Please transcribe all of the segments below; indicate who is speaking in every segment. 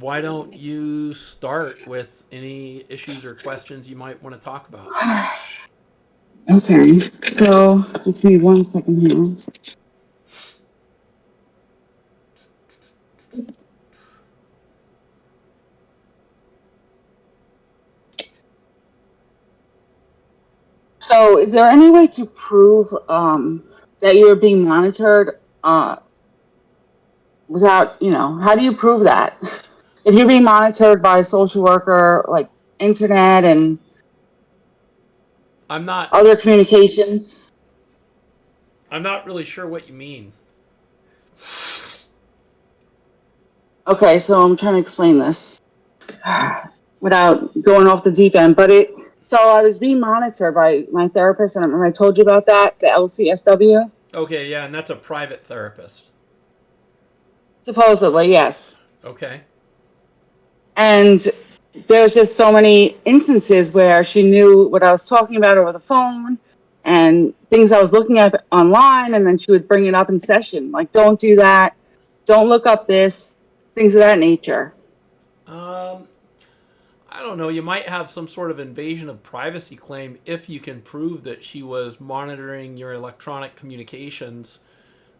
Speaker 1: why don't you start with any issues or questions you might want to talk about?
Speaker 2: Okay, so just give me 1 second here. So, is there any way to prove that you're being monitored without, how do you prove that? If you're being monitored by a social worker, like internet and
Speaker 1: I'm not
Speaker 2: other communications?
Speaker 1: I'm not really sure what you mean.
Speaker 2: Okay, so I'm trying to explain this without going off the deep end. So I was being monitored by my therapist, and I told you about that, the LCSW.
Speaker 1: Okay, yeah, and that's a private therapist.
Speaker 2: Supposedly, yes.
Speaker 1: Okay.
Speaker 2: And there's just so many instances where she knew what I was talking about over the phone and things I was looking at online, and then she would bring it up in session, like, don't do that, don't look up this, things of that nature.
Speaker 1: Um, I don't know. You might have some sort of invasion of privacy claim if you can prove that she was monitoring your electronic communications.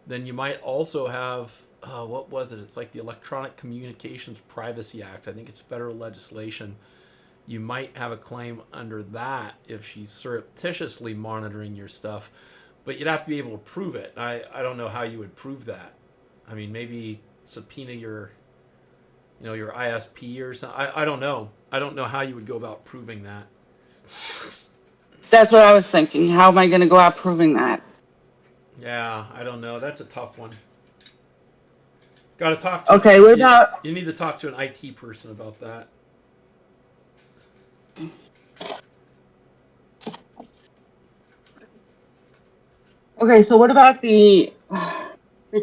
Speaker 1: Then you might also have what was it? It's like the Electronic Communications Privacy Act. I think it's federal legislation. You might have a claim under that if she's surreptitiously monitoring your stuff, but you'd have to be able to prove it. I don't know how you would prove that. I mean, maybe subpoena your ISP or something. I don't know. I don't know how you would go about proving that.
Speaker 2: That's what I was thinking. How am I going to go out proving that?
Speaker 1: Yeah, I don't know. That's a tough one. Got to talk to
Speaker 2: Okay, what
Speaker 1: you.
Speaker 2: about
Speaker 1: You need to talk to an IT person about that.
Speaker 2: okay? So what about the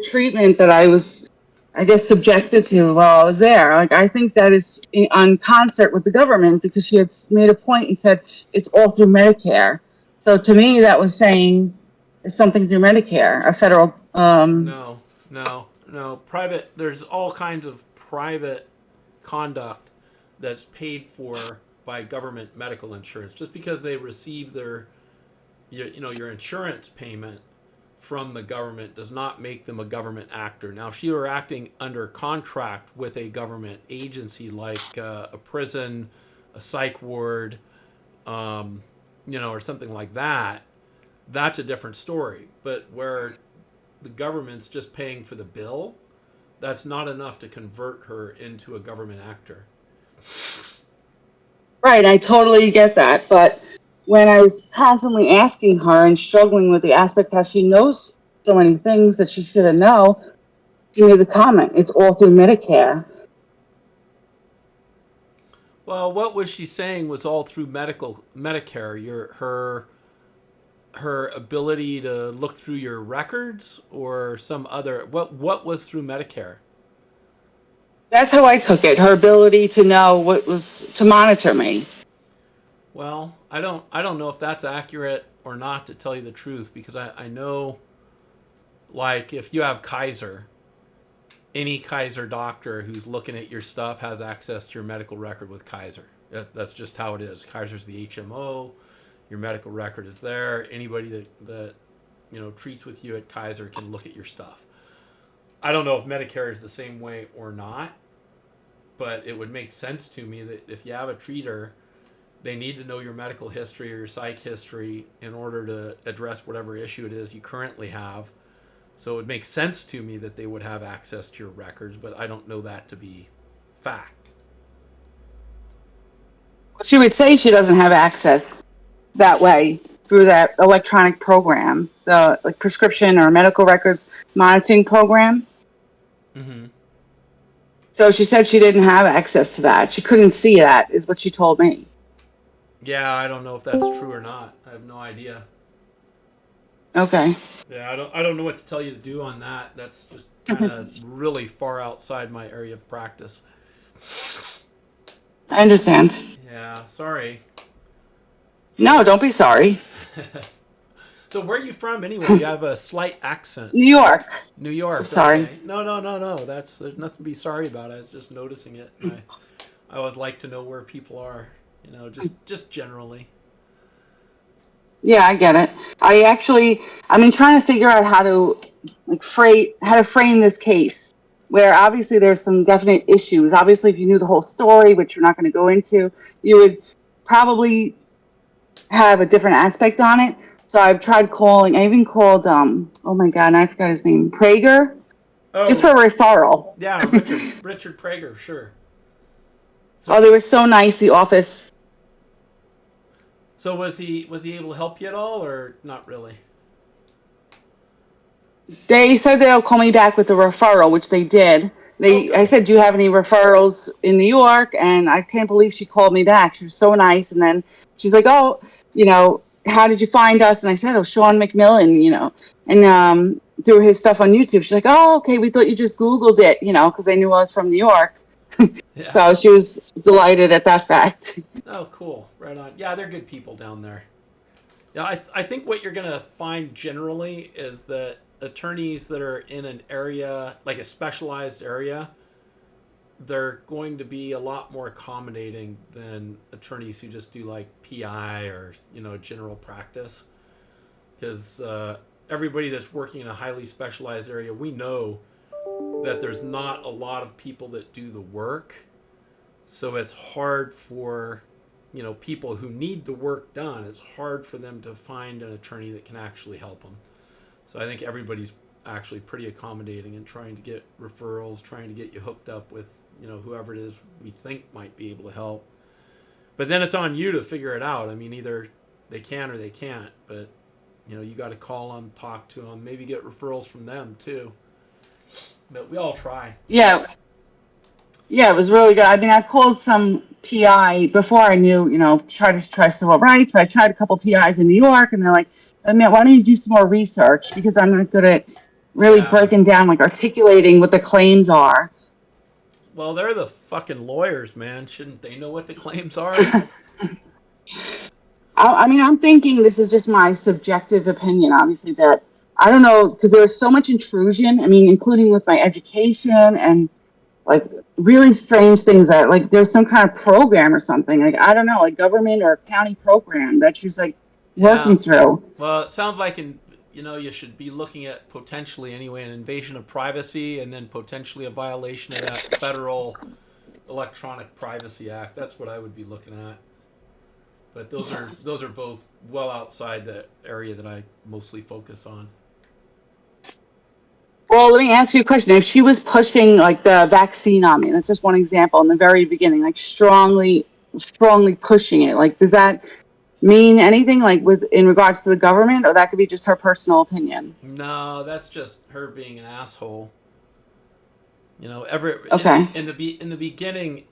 Speaker 2: treatment that I was, I guess, subjected to while I was there? Like, I think that is on concert with the government because she had made a point and said it's all through Medicare. So to me, that was saying it's something through Medicare, a federal.
Speaker 1: No, no, no. Private. There's all kinds of private conduct that's paid for by government medical insurance. Just because they receive your insurance payment from the government does not make them a government actor. Now, if she were acting under contract with a government agency like a prison, a psych ward, or something like that, that's a different story. But where the government's just paying for the bill, that's not enough to convert her into a government actor.
Speaker 2: Right, I totally get that. But when I was constantly asking her and struggling with the aspect how she knows so many things that she should have known, she made the comment, it's all through Medicare.
Speaker 1: Well, what was she saying was all through Medicare? Her ability to look through your records or some other what was through Medicare?
Speaker 2: That's how I took it. Her ability to know what was to monitor me.
Speaker 1: Well, I don't know if that's accurate or not, to tell you the truth, because I know, like, if you have Kaiser, any Kaiser doctor who's looking at your stuff has access to your medical record with Kaiser. That's just how it is. Kaiser's the HMO. Your medical record is there. Anybody that treats with you at Kaiser can look at your stuff. I don't know if Medicare is the same way or not, but it would make sense to me that if you have a treater, they need to know your medical history or your psych history in order to address whatever issue it is you currently have. So it would make sense to me that they would have access to your records, but I don't know that to be fact.
Speaker 2: She would say she doesn't have access that way through that electronic program, the like prescription or medical records monitoring program.
Speaker 1: Mm-hmm.
Speaker 2: So she said she didn't have access to that. She couldn't see that, is what she told me.
Speaker 1: Yeah, I don't know if that's true or not. I have no idea.
Speaker 2: Okay.
Speaker 1: Yeah, I don't know what to tell you to do on that. That's just kind of really far outside my area of practice.
Speaker 2: I understand.
Speaker 1: Yeah, sorry.
Speaker 2: No, don't be sorry.
Speaker 1: So where are you from anyway? You have a slight accent.
Speaker 2: New York.
Speaker 1: New
Speaker 2: I'm
Speaker 1: York.
Speaker 2: sorry.
Speaker 1: Okay. No. There's nothing to be sorry about. I was just noticing it. I always like to know where people are. Just generally.
Speaker 2: Yeah, I get it. I've been trying to figure out how to frame this case, where obviously there's some definite issues. Obviously, if you knew the whole story, which we're not going to go into, you would probably have a different aspect on it. So I've tried calling. I even called. Oh my God, I forgot his name. Prager, just for
Speaker 1: Oh,
Speaker 2: a referral.
Speaker 1: yeah, Richard Prager, sure.
Speaker 2: Oh,
Speaker 1: So
Speaker 2: they were so nice. The office.
Speaker 1: so was he able to help you at all or not really?
Speaker 2: They said they'll call me back with a referral, which they did.
Speaker 1: Oh,
Speaker 2: I
Speaker 1: good.
Speaker 2: said, "Do you have any referrals in New York?" And I can't believe she called me back. She was so nice. And then she's like, "Oh, how did you find us?" And I said, "Oh, Sean McMillan, and through his stuff on YouTube." She's like, "Oh, okay. We thought you just Googled it, because they knew I was from New York."
Speaker 1: Yeah.
Speaker 2: So she was delighted at that fact.
Speaker 1: Oh, cool. Right on. Yeah, they're good people down there. Yeah, I think what you're gonna find generally is that attorneys that are in an area like a specialized area, they're going to be a lot more accommodating than attorneys who just do like PI or general practice. Because everybody that's working in a highly specialized area, we know that there's not a lot of people that do the work, so it's hard for people who need the work done. It's hard for them to find an attorney that can actually help them. So I think everybody's actually pretty accommodating and trying to get referrals, trying to get you hooked up with whoever it is we think might be able to help. But then it's on you to figure it out. I mean, either they can or they can't. But you got to call them, talk to them, maybe get referrals from them too. But we all try.
Speaker 2: Yeah, yeah, it was really good. I mean, I called some PI before I knew, try civil rights, but I tried a couple PIs in New York, and they're like, "I mean, why don't you do some more research? Because I'm not good at really
Speaker 1: Yeah.
Speaker 2: breaking down, like articulating what the claims are."
Speaker 1: Well, they're the fucking lawyers, man. Shouldn't they know what the claims are?
Speaker 2: I mean, I'm thinking this is just my subjective opinion, obviously, that I don't know, because there was so much intrusion. I mean, including with my education and like really strange things that like there's some kind of program or something. Like, I don't know, like government or county program that she's like
Speaker 1: Yeah.
Speaker 2: working through.
Speaker 1: Well, it sounds like you should be looking at potentially anyway an invasion of privacy and then potentially a violation of that federal Electronic Privacy Act. That's what I would be looking at. But those are both well outside the area that I mostly focus on.
Speaker 2: Well, let me ask you a question. If she was pushing like the vaccine on me, that's just one example in the very beginning, like strongly pushing it. Like, does that mean anything like with in regards to the government, or that could be just her personal opinion?
Speaker 1: No, that's just her being an asshole. Every
Speaker 2: Okay.
Speaker 1: in the beginning,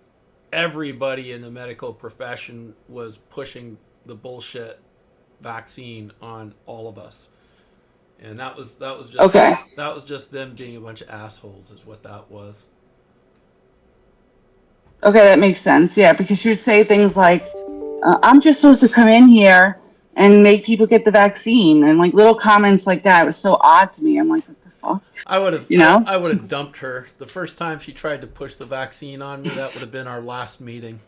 Speaker 1: everybody in the medical profession was pushing the bullshit vaccine on all of us, and
Speaker 2: Okay.
Speaker 1: that was just them being a bunch of assholes, is what that was.
Speaker 2: Okay, that makes sense. Yeah, because she would say things like, "I'm just supposed to come in here and make people get the vaccine," and like little comments like that. It was so odd to me. I'm like, what the fuck? You know?
Speaker 1: I would have dumped her the first time she tried to push the vaccine on me. That would have been our last meeting.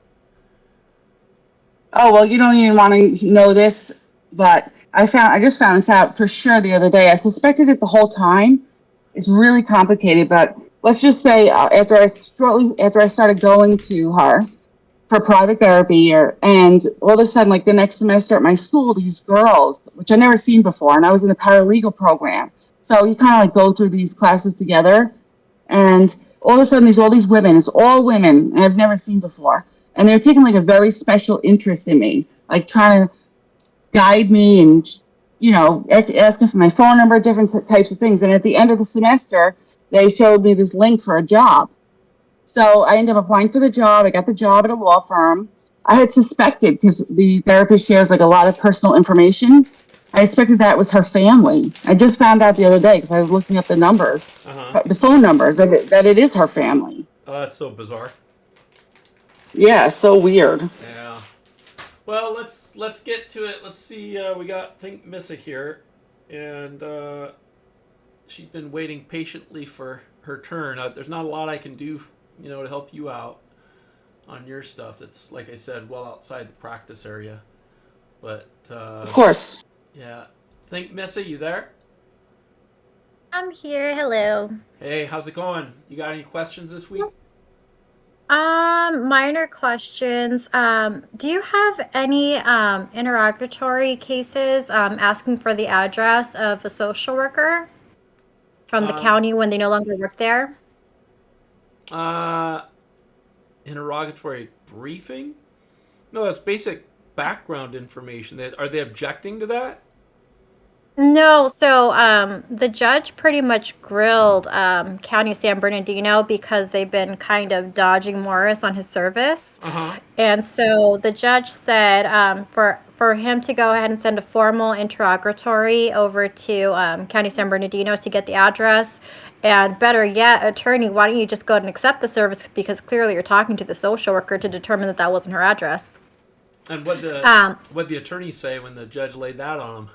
Speaker 2: Oh, well, you don't even want to know this, but I just found this out for sure the other day. I suspected it the whole time. It's really complicated, but let's just say after I started going to her for private therapy, and all of a sudden, like the next semester at my school, these girls, which I never seen before, and I was in a paralegal program, so you kind of like go through these classes together, and all of a sudden, there's all these women. It's all women I've never seen before, and they're taking like a very special interest in me, like trying to guide me and asking for my phone number, different types of things. And at the end of the semester, they showed me this link for a job. So I ended up applying for the job. I got the job at a law firm. I had suspected, because the therapist shares like a lot of personal information. I suspected that was her family. I just found out the other day because I was looking up the numbers,
Speaker 1: Uh huh.
Speaker 2: the phone numbers, that it is her family.
Speaker 1: Oh, that's so bizarre.
Speaker 2: Yeah, so weird.
Speaker 1: Yeah. Well, let's get to it. Let's see. We got think Missa here. and she's been waiting patiently for her turn. There's not a lot I can do, to help you out on your stuff. That's, like I said, well outside the practice area. But
Speaker 2: Of course.
Speaker 1: yeah, think Missy, you there?
Speaker 3: I'm here. Hello.
Speaker 1: Hey, how's it going? You got any questions this week?
Speaker 3: Minor questions. Do you have any interrogatory cases asking for the address of a social worker from the
Speaker 1: Um,
Speaker 3: county when they no longer work there?
Speaker 1: uh, Interrogatory briefing? No, that's basic background information. Are they objecting to that?
Speaker 3: No, so the judge pretty much grilled County San Bernardino because they've been kind of dodging Morris on his service.
Speaker 1: Uh huh.
Speaker 3: And so the judge said for him to go ahead and send a formal interrogatory over to County San Bernardino to get the address. And better yet, attorney, why don't you just go ahead and accept the service because clearly you're talking to the social worker to determine that that wasn't her address.
Speaker 1: And what the
Speaker 3: Um,
Speaker 1: what the attorneys say when the judge laid that on them?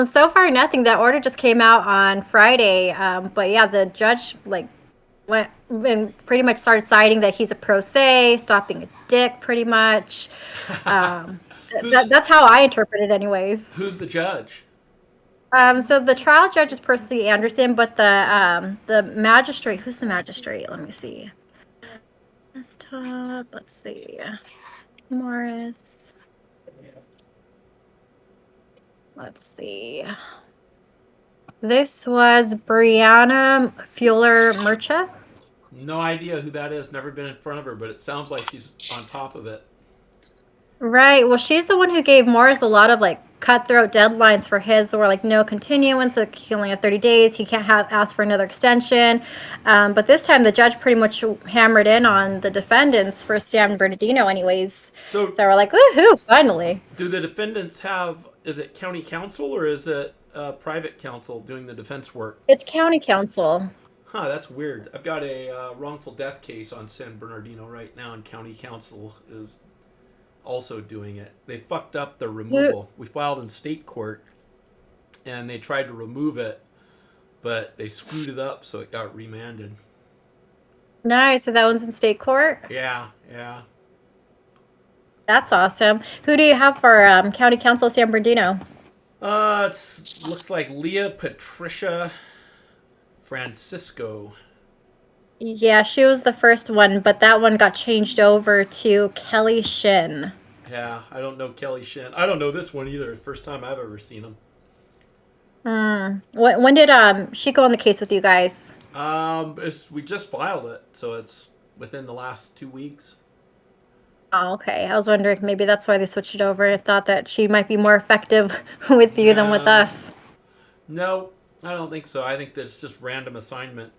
Speaker 3: so far nothing. That order just came out on Friday. But yeah, the judge went and pretty much started citing that he's a pro se, stop being a dick, pretty much. Um,
Speaker 1: who's
Speaker 3: that's how I interpret it, anyways.
Speaker 1: who's the judge?
Speaker 3: So the trial judge is Percy Anderson, but the magistrate, who's the magistrate? Let me see. Desktop. Let's see. Morris. Let's see. This was Brianna Fuller Murcha.
Speaker 1: No idea who that is. Never been in front of her, but it sounds like she's on top of it.
Speaker 3: Right. Well, she's the one who gave Morris a lot of like cutthroat deadlines for his, or like no continuance. Like he only have 30 days. He can't have ask for another extension. But this time the judge pretty much hammered in on the defendants for San Bernardino, anyways.
Speaker 1: So,
Speaker 3: So we're like, woohoo! Finally.
Speaker 1: do the defendants have? Is it county counsel or is it private counsel doing the defense work?
Speaker 3: It's county council.
Speaker 1: Huh, that's weird. I've got a wrongful death case on San Bernardino right now, and county counsel is also doing it. They fucked up the removal. We filed in state court, and they tried to remove it, but they screwed it up, so it got remanded.
Speaker 3: Nice. So that one's in state court.
Speaker 1: Yeah, yeah.
Speaker 3: That's awesome. Who do you have for county council of San Bernardino?
Speaker 1: It looks like Leah Patricia Francisco.
Speaker 3: Yeah, she was the first one, but that one got changed over to Kelly Shin.
Speaker 1: Yeah, I don't know Kelly Shin. I don't know this one either. First time I've ever seen him.
Speaker 3: When did she go on the case with you guys?
Speaker 1: We just filed it, so it's within the last 2 weeks.
Speaker 3: Oh, okay. I was wondering maybe that's why they switched it over. I thought that she might be more effective with you than with us.
Speaker 1: No, I don't think so. I think that it's just random assignment,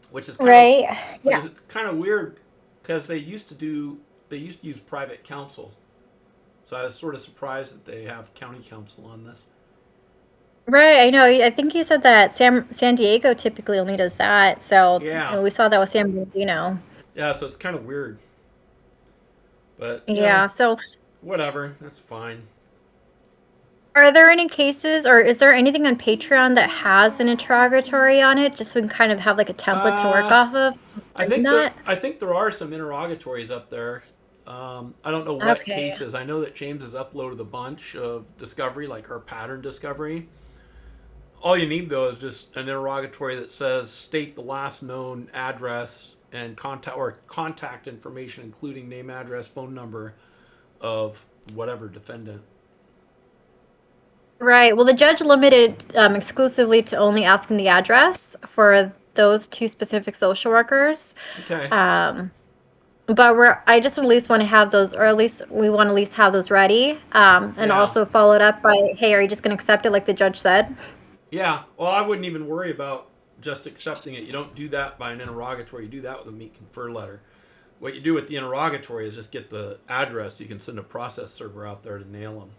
Speaker 1: which is
Speaker 3: Right? Yeah.
Speaker 1: kind of weird because they used to use private counsel, so I was sort of surprised that they have county counsel on this.
Speaker 3: Right, I know. I think you said that San Diego typically only does that. So
Speaker 1: Yeah,
Speaker 3: we saw that with San Bernardino.
Speaker 1: yeah. So it's kind of weird, but
Speaker 3: Yeah. So
Speaker 1: whatever. That's fine.
Speaker 3: are there any cases, or is there anything on Patreon that has an interrogatory on it, just so we can kind of have like a template to work
Speaker 1: Uh,
Speaker 3: off of?
Speaker 1: I
Speaker 3: Is
Speaker 1: think
Speaker 3: not?
Speaker 1: there are some interrogatories up there. I don't know what
Speaker 3: Okay.
Speaker 1: cases. I know that James has uploaded a bunch of discovery, like her pattern discovery. All you need though is just an interrogatory that says state the last known address and contact information, including name, address, phone number of whatever defendant.
Speaker 3: Right. Well, the judge limited exclusively to only asking the address for those two specific social workers.
Speaker 1: Okay.
Speaker 3: Um, but I just at least want to have those, or at least we want to at least have those ready. And
Speaker 1: Yeah.
Speaker 3: also followed up by, hey, are you just going to accept it like the judge said?
Speaker 1: Yeah. Well, I wouldn't even worry about just accepting it. You don't do that by an interrogatory. You do that with a meet confer letter. What you do with the interrogatory is just get the address. You can send a process server out there to nail them.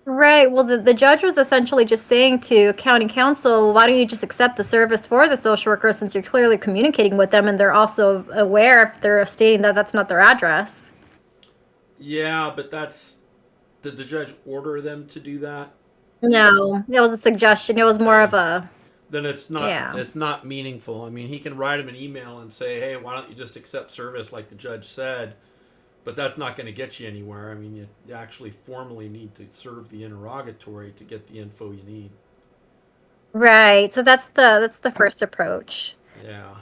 Speaker 3: Right. Well, the judge was essentially just saying to county council, why don't you just accept the service for the social worker since you're clearly communicating with them and they're also aware if they're stating that that's not their address.
Speaker 1: Yeah, but did the judge order them to do that?
Speaker 3: No, it was a suggestion. It was more of a,
Speaker 1: Then
Speaker 3: yeah.
Speaker 1: it's not meaningful. I mean, he can write him an email and say, "Hey, why don't you just accept service like the judge said?" But that's not going to get you anywhere. I mean, you actually formally need to serve the interrogatory to get the info you need.
Speaker 3: Right. So that's the first approach.
Speaker 1: Yeah.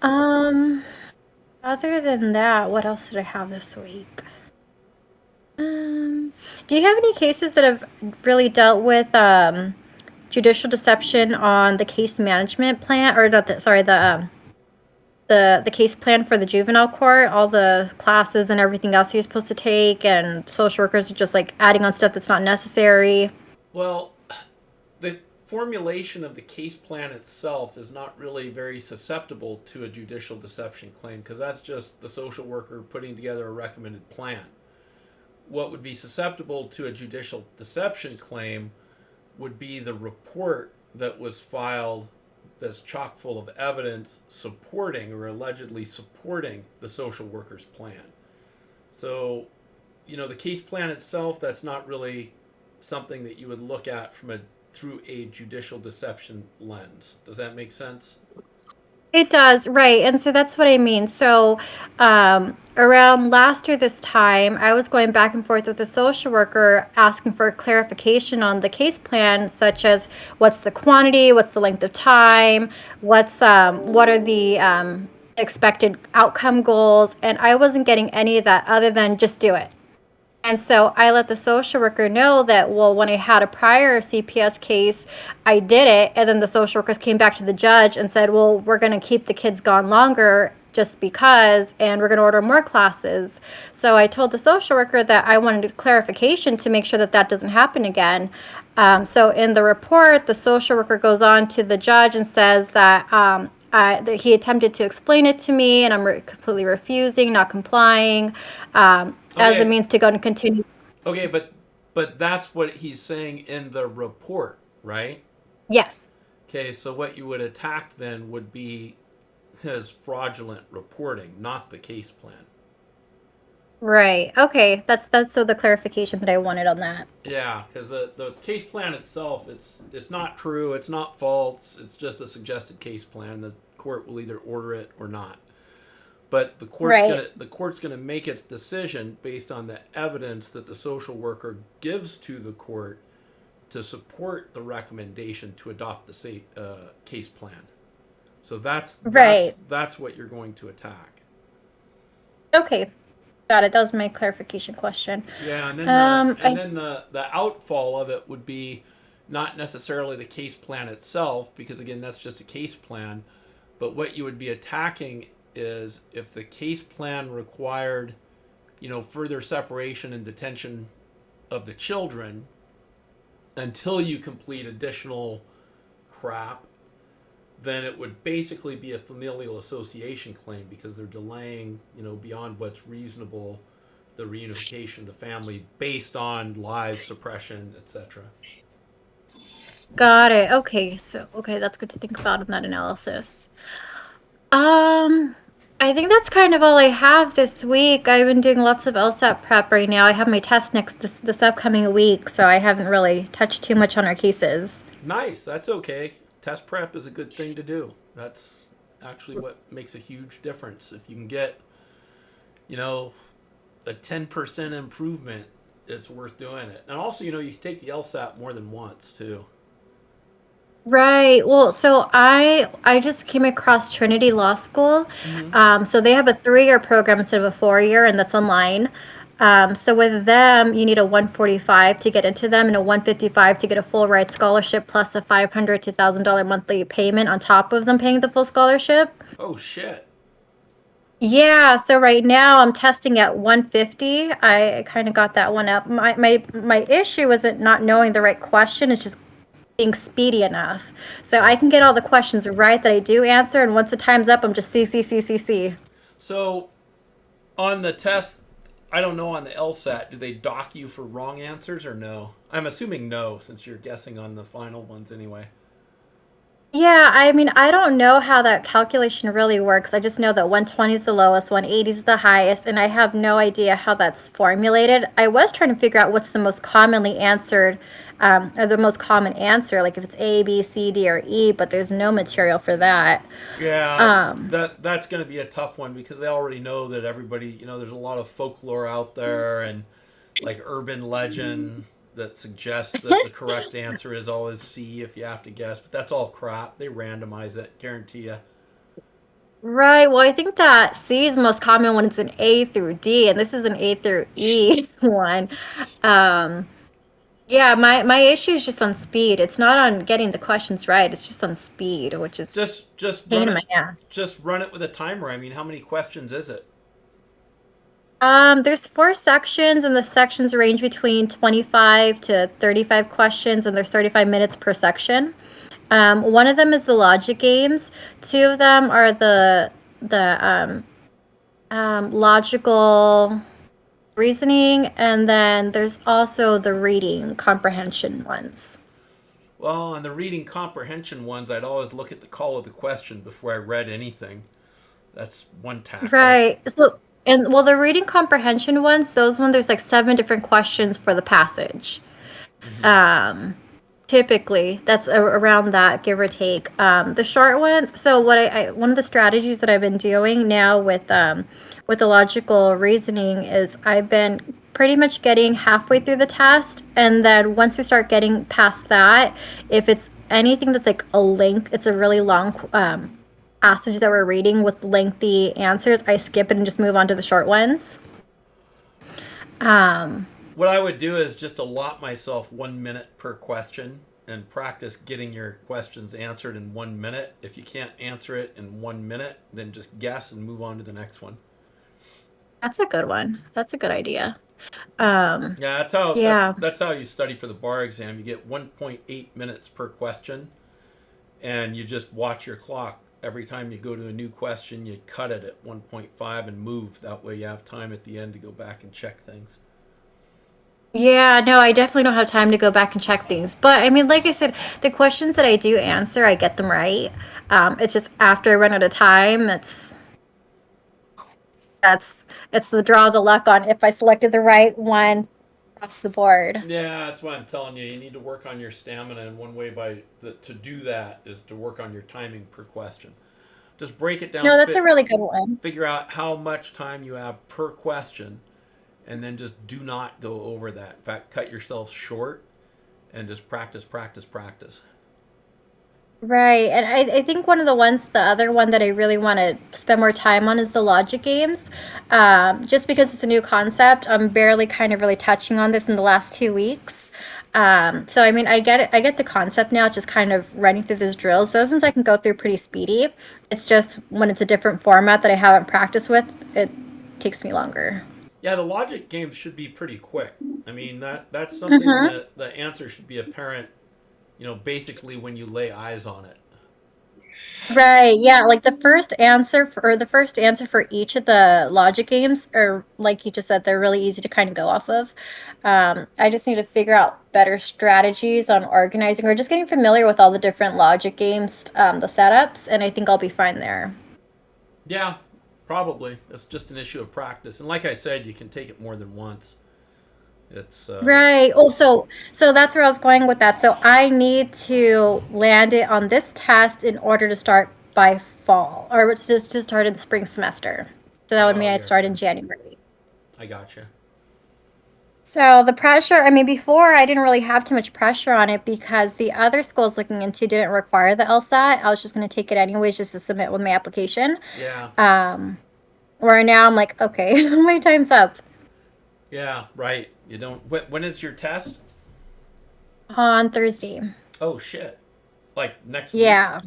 Speaker 3: Um, Other than that, what else did I have this week? Do you have any cases that have really dealt with judicial deception on the case management plan, or not the, sorry, the case plan for the juvenile court, all the classes and everything else you're supposed to take, and social workers are just like adding on stuff that's not necessary?
Speaker 1: Well, the formulation of the case plan itself is not really very susceptible to a judicial deception claim because that's just the social worker putting together a recommended plan. What would be susceptible to a judicial deception claim would be the report that was filed that's chock full of evidence supporting or allegedly supporting the social worker's plan. So, the case plan itself, that's not really something that you would look at through a judicial deception lens. Does that make sense?
Speaker 3: It does, right. And so that's what I mean. So, around last year, this time, I was going back and forth with a social worker asking for clarification on the case plan, such as what's the quantity, what's the length of time, what are the expected outcome goals, and I wasn't getting any of that other than just do it. And so I let the social worker know that, well, when I had a prior CPS case, I did it. And then the social workers came back to the judge and said, well, we're going to keep the kids gone longer just because, and we're going to order more classes. So I told the social worker that I wanted clarification to make sure that that doesn't happen again. So in the report, the social worker goes on to the judge and says that he attempted to explain it to me, and I'm completely refusing, not complying, as a
Speaker 1: Okay.
Speaker 3: means to go and continue.
Speaker 1: Okay, but that's what he's saying in the report, right?
Speaker 3: Yes.
Speaker 1: Okay, so what you would attack then would be his fraudulent reporting, not the case plan.
Speaker 3: Right. Okay. That's so the clarification that I wanted on that.
Speaker 1: Yeah, because the case plan itself, it's not true, it's not false, it's just a suggested case plan. The court will either order it or not. But
Speaker 3: Right.
Speaker 1: the court's gonna make its decision based on the evidence that the social worker gives to the court to support the recommendation to adopt the case plan. So
Speaker 3: Right.
Speaker 1: that's what you're going to attack.
Speaker 3: Okay. Got it. That was my clarification question.
Speaker 1: Yeah, and then
Speaker 3: I
Speaker 1: the outfall of it would be not necessarily the case plan itself, because again, that's just a case plan. But what you would be attacking is if the case plan required, further separation and detention of the children until you complete additional crap, then it would basically be a familial association claim because they're delaying, beyond what's reasonable, the reunification of the family based on lies, suppression, etc.
Speaker 3: got it. Okay. So okay, that's good to think about in that analysis. Um, I think that's kind of all I have this week. I've been doing lots of LSAT prep right now. I have my test next this upcoming week, so I haven't really touched too much on our cases.
Speaker 1: Nice, that's okay. Test prep is a good thing to do. That's actually what makes a huge difference. If you can get, you know, a 10% improvement, it's worth doing it. And also, you can take the LSAT more than once too.
Speaker 3: Right. Well, so I just came across Trinity Law School.
Speaker 1: Mm-hmm.
Speaker 3: So they have a 3-year program instead of a 4-year, and that's online. So with them, you need a 145 to get into them and a 155 to get a full ride scholarship plus a $500 to $1,000 monthly payment on top of them paying the full scholarship.
Speaker 1: Oh shit.
Speaker 3: Yeah, so right now I'm testing at 150. I kind of got that one up. My issue isn't not knowing the right question, it's just being speedy enough. So I can get all the questions right that I do answer, and once the time's up, I'm just C C C C C.
Speaker 1: So on the test, I don't know on the LSAT, do they dock you for wrong answers or no? I'm assuming no, since you're guessing on the final ones anyway.
Speaker 3: Yeah, I mean, I don't know how that calculation really works. I just know that 120 is the lowest, 180 is the highest, and I have no idea how that's formulated. I was trying to figure out what's the most commonly answered, or the most common answer, like if it's A, B, C, D, or E, but there's no material for that.
Speaker 1: Yeah,
Speaker 3: Um,
Speaker 1: that's going to be a tough one because they already know that everybody, there's a lot of folklore out there and like urban legend that suggests that the correct answer is always C if you have to guess, but that's all crap. They randomize it, guarantee you.
Speaker 3: right. Well, I think that C is most common when it's an A through D, and this is an A through E one. Um, Yeah, my issue is just on speed. It's not on getting the questions right. It's just on speed, which is
Speaker 1: Just
Speaker 3: pain
Speaker 1: run
Speaker 3: in
Speaker 1: it
Speaker 3: my ass.
Speaker 1: just run it with a timer. I mean, how many questions is it?
Speaker 3: There's four sections, and the sections range between 25 to 35 questions, and there's 35 minutes per section. One of them is the logic games. Two of them are the logical reasoning, and then there's also the reading comprehension ones.
Speaker 1: Well, on the reading comprehension ones, I'd always look at the call of the question before I read anything. That's one tactic.
Speaker 3: Right. So, and well, the reading comprehension ones, those ones, there's like seven different questions for the passage.
Speaker 1: Hmm.
Speaker 3: Um, Typically, that's around that, give or take. The short ones. So, one of the strategies that I've been doing now with the logical reasoning is I've been pretty much getting halfway through the test, and then once we start getting past that, if it's anything that's like a length, it's a really long passage that we're reading with lengthy answers, I skip it and just move on to the short ones. Um,
Speaker 1: What I would do is just allot myself 1 minute per question and practice getting your questions answered in 1 minute. If you can't answer it in 1 minute, then just guess and move on to the next one.
Speaker 3: that's a good one. That's a good idea. Um,
Speaker 1: Yeah, that's
Speaker 3: yeah.
Speaker 1: that's how you study for the bar exam. You get 1.8 minutes per question, and you just watch your clock. Every time you go to a new question, you cut it at 1.5 and move. That way, you have time at the end to go back and check things.
Speaker 3: Yeah, no, I definitely don't have time to go back and check things. But I mean, like I said, the questions that I do answer, I get them right. It's just after I run out of time, that's it's the draw of the luck on if I selected the right one across the board.
Speaker 1: Yeah, that's what I'm telling you. You need to work on your stamina, and one way to do that is to work on your timing per question. Just break it down,
Speaker 3: No, that's a really good one.
Speaker 1: figure out how much time you have per question, and then just do not go over that. In fact, cut yourself short and just practice, practice, practice.
Speaker 3: Right. And I think one of the ones, the other one that I really want to spend more time on is the logic games. Just because it's a new concept, I'm barely kind of really touching on this in the last 2 weeks. So I mean, I get it. I get the concept now, just kind of running through those drills. Those ones I can go through pretty speedy. It's just when it's a different format that I haven't practiced with, it takes me longer.
Speaker 1: Yeah, the logic games should be pretty quick. I mean that's something
Speaker 3: Mm-hmm.
Speaker 1: that the answer should be apparent, basically when you lay eyes on it.
Speaker 3: Right, yeah, like the first answer for each of the logic games are like you just said, they're really easy to kind of go off of. I just need to figure out better strategies on organizing or just getting familiar with all the different logic games, the setups, and I think I'll be fine there.
Speaker 1: Yeah, probably. That's just an issue of practice. And like I said, you can take it more than once. It's
Speaker 3: Right. Oh, so that's where I was going with that. So I need to land it on this test in order to start by fall, or it's just to start in the spring semester. So that would
Speaker 1: oh
Speaker 3: mean I'd start in
Speaker 1: yeah,
Speaker 3: January.
Speaker 1: I gotcha.
Speaker 3: So the pressure, I mean, before I didn't really have too much pressure on it because the other schools looking into didn't require the LSAT. I was just going to take it anyways just to submit with my application.
Speaker 1: Yeah,
Speaker 3: Um, where now I'm like, okay, my time's up
Speaker 1: yeah, right. You don't. When is your test?
Speaker 3: on Thursday.
Speaker 1: Oh shit! Like next week?
Speaker 3: Yeah.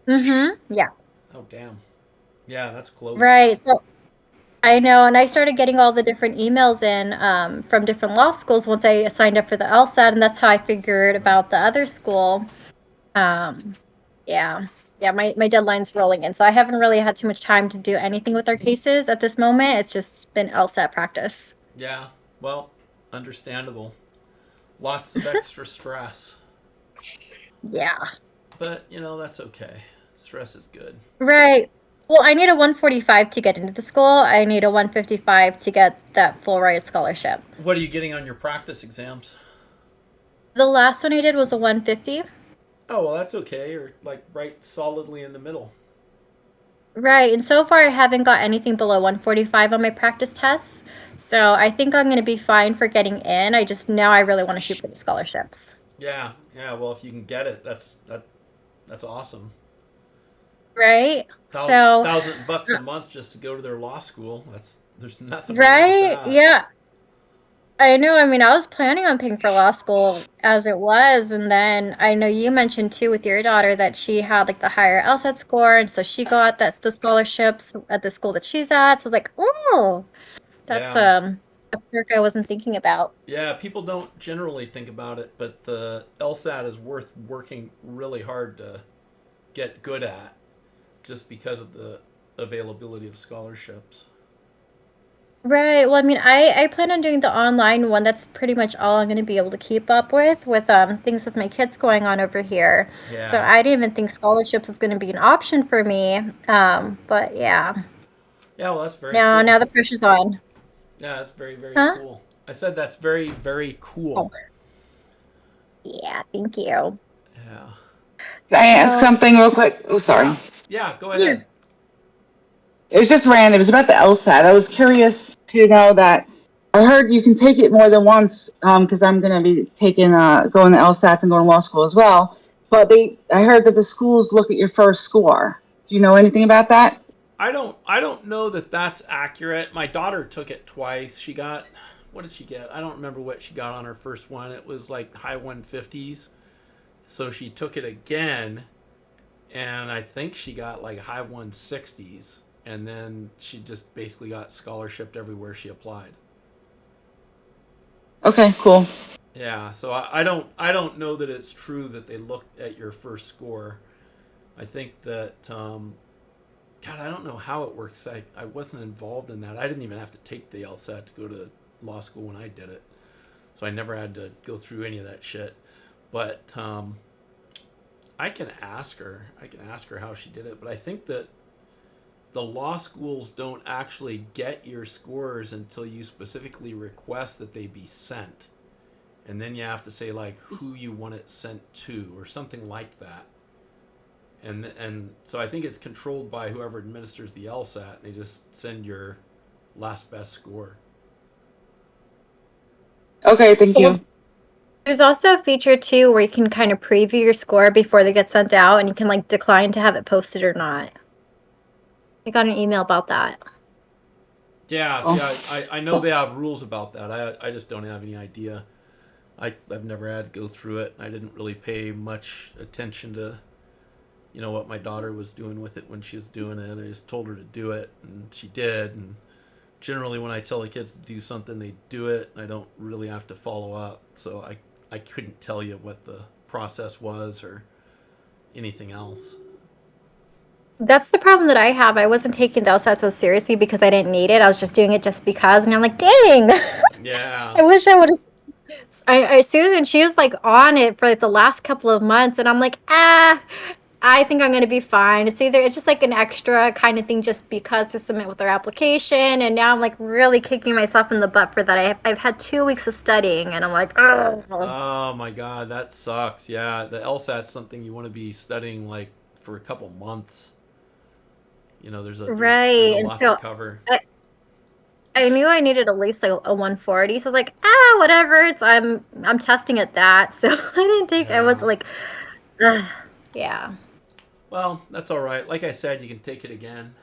Speaker 3: Mm-hmm. Yeah.
Speaker 1: Oh damn. Yeah, that's close.
Speaker 3: Right. So I know, and I started getting all the different emails in from different law schools once I signed up for the LSAT, and that's how I figured about the other school. Um, yeah, yeah, my deadline's rolling in, so I haven't really had too much time to do anything with our cases at this moment. It's just been LSAT practice.
Speaker 1: Yeah. Well, understandable. Lots of extra stress.
Speaker 3: Yeah.
Speaker 1: but that's okay. Stress is good.
Speaker 3: Right. Well, I need a 145 to get into the school. I need a 155 to get that full ride scholarship.
Speaker 1: What are you getting on your practice exams?
Speaker 3: The last one I did was a 150.
Speaker 1: Oh, well, that's okay. You're like right solidly in the middle.
Speaker 3: Right. And so far, I haven't got anything below 145 on my practice tests. So I think I'm going to be fine for getting in. I just now I really want to shoot for the scholarships.
Speaker 1: Yeah, yeah. Well, if you can get it, that's awesome.
Speaker 3: Right.
Speaker 1: Thousand
Speaker 3: So,
Speaker 1: thousand bucks a month just to go to their law school. There's nothing wrong with
Speaker 3: right.
Speaker 1: that.
Speaker 3: Yeah. I know. I mean, I was planning on paying for law school as it was, and then I know you mentioned too with your daughter that she had like the higher LSAT score, and so she got the scholarships at the school that she's at. So I was like, oh, that's
Speaker 1: Yeah.
Speaker 3: a perk I wasn't thinking about.
Speaker 1: Yeah, people don't generally think about it, but the LSAT is worth working really hard to get good at just because of the availability of scholarships.
Speaker 3: Right. Well, I mean, I plan on doing the online one. That's pretty much all I'm going to be able to keep up with things with my kids going on over here. So
Speaker 1: Yeah.
Speaker 3: I didn't even think scholarships was going to be an option for me. But yeah,
Speaker 1: Yeah, well, that's very
Speaker 3: now
Speaker 1: cool.
Speaker 3: the pressure's on.
Speaker 1: Yeah, that's very, very
Speaker 3: Huh?
Speaker 1: cool. I said that's very, very
Speaker 3: Oh,
Speaker 1: cool.
Speaker 3: yeah. Thank you.
Speaker 1: Yeah.
Speaker 2: Can I ask
Speaker 3: So
Speaker 2: something real quick? Oh, sorry.
Speaker 1: Yeah. Yeah, go
Speaker 3: yeah.
Speaker 1: ahead.
Speaker 2: It was just random. It was about the LSAT. I was curious to know that I heard you can take it more than once because I'm going to be taking going to LSAT and going to law school as well. But I heard that the schools look at your first score. Do you know anything about that?
Speaker 1: I don't know that that's accurate. My daughter took it twice. She got, what did she get? I don't remember what she got on her first one. It was like high 150s. So she took it again, and I think she got like high 160s, and then she just basically got scholarshiped everywhere she applied.
Speaker 2: Okay, cool.
Speaker 1: Yeah, so I don't know that it's true that they looked at your first score. I think that God, I don't know how it works. I wasn't involved in that. I didn't even have to take the LSAT to go to law school when I did it, so I never had to go through any of that shit. But I can ask her. I can ask her how she did it. But I think that the law schools don't actually get your scores until you specifically request that they be sent, and then you have to say like who you want it sent to or something like that. And so I think it's controlled by whoever administers the LSAT. They just send your last best score.
Speaker 2: Okay, thank you.
Speaker 3: There's also a feature too where you can kind of preview your score before they get sent out, and you can like decline to have it posted or not. I got an email about that.
Speaker 1: Yeah, see,
Speaker 2: Oh,
Speaker 1: I know they have rules about that. I just don't have any idea. I've never had to go through it. I didn't really pay much attention to what my daughter was doing with it when she was doing it. I just told her to do it, and she did. And generally, when I tell the kids to do something, they do it. I don't really have to follow up. So I couldn't tell you what the process was or anything else.
Speaker 3: That's the problem that I have. I wasn't taking the LSAT so seriously because I didn't need it. I was just doing it just because, and I'm like, dang.
Speaker 1: Yeah.
Speaker 3: I wish I would have. Susan, she was like on it for like the last couple of months, and I'm like, I think I'm gonna be fine. It's just like an extra kind of thing, just because to submit with their application, and now I'm like really kicking myself in the butt for that. I've had 2 weeks of studying, and I'm like, oh,
Speaker 1: Oh my God, that sucks. Yeah, the LSAT's something you want to be studying like for a couple months. There's a
Speaker 3: right. And
Speaker 1: lot to
Speaker 3: so
Speaker 1: cover.
Speaker 3: I knew I needed at least like a 140. So I was like, whatever. I'm testing at that. So I didn't take. I was
Speaker 1: Yeah.
Speaker 3: like, ugh, yeah.
Speaker 1: Well, that's all right. Like I said, you can take it again.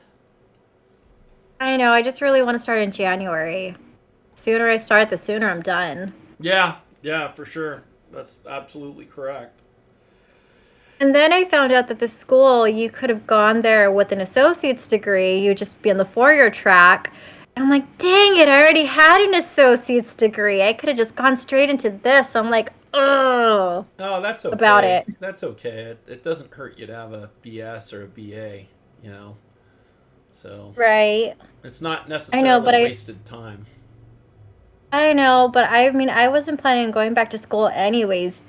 Speaker 3: I know. I just really want to start in January. Sooner I start, the sooner I'm done.
Speaker 1: Yeah, yeah, for sure. That's absolutely correct.
Speaker 3: And then I found out that the school, you could have gone there with an associate's degree. You'd just be on the 4-year track. And I'm like, dang it, I already had an associate's degree. I could have just gone straight into this. I'm like, oh,
Speaker 1: No, that's
Speaker 3: about
Speaker 1: okay.
Speaker 3: it.
Speaker 1: That's okay. It doesn't hurt you to have a BS or a BA, you know? So
Speaker 3: Right.
Speaker 1: it's not
Speaker 3: I know,
Speaker 1: necessarily
Speaker 3: but
Speaker 1: wasted time.
Speaker 3: I know, but I mean, I wasn't planning on going back to school anyways.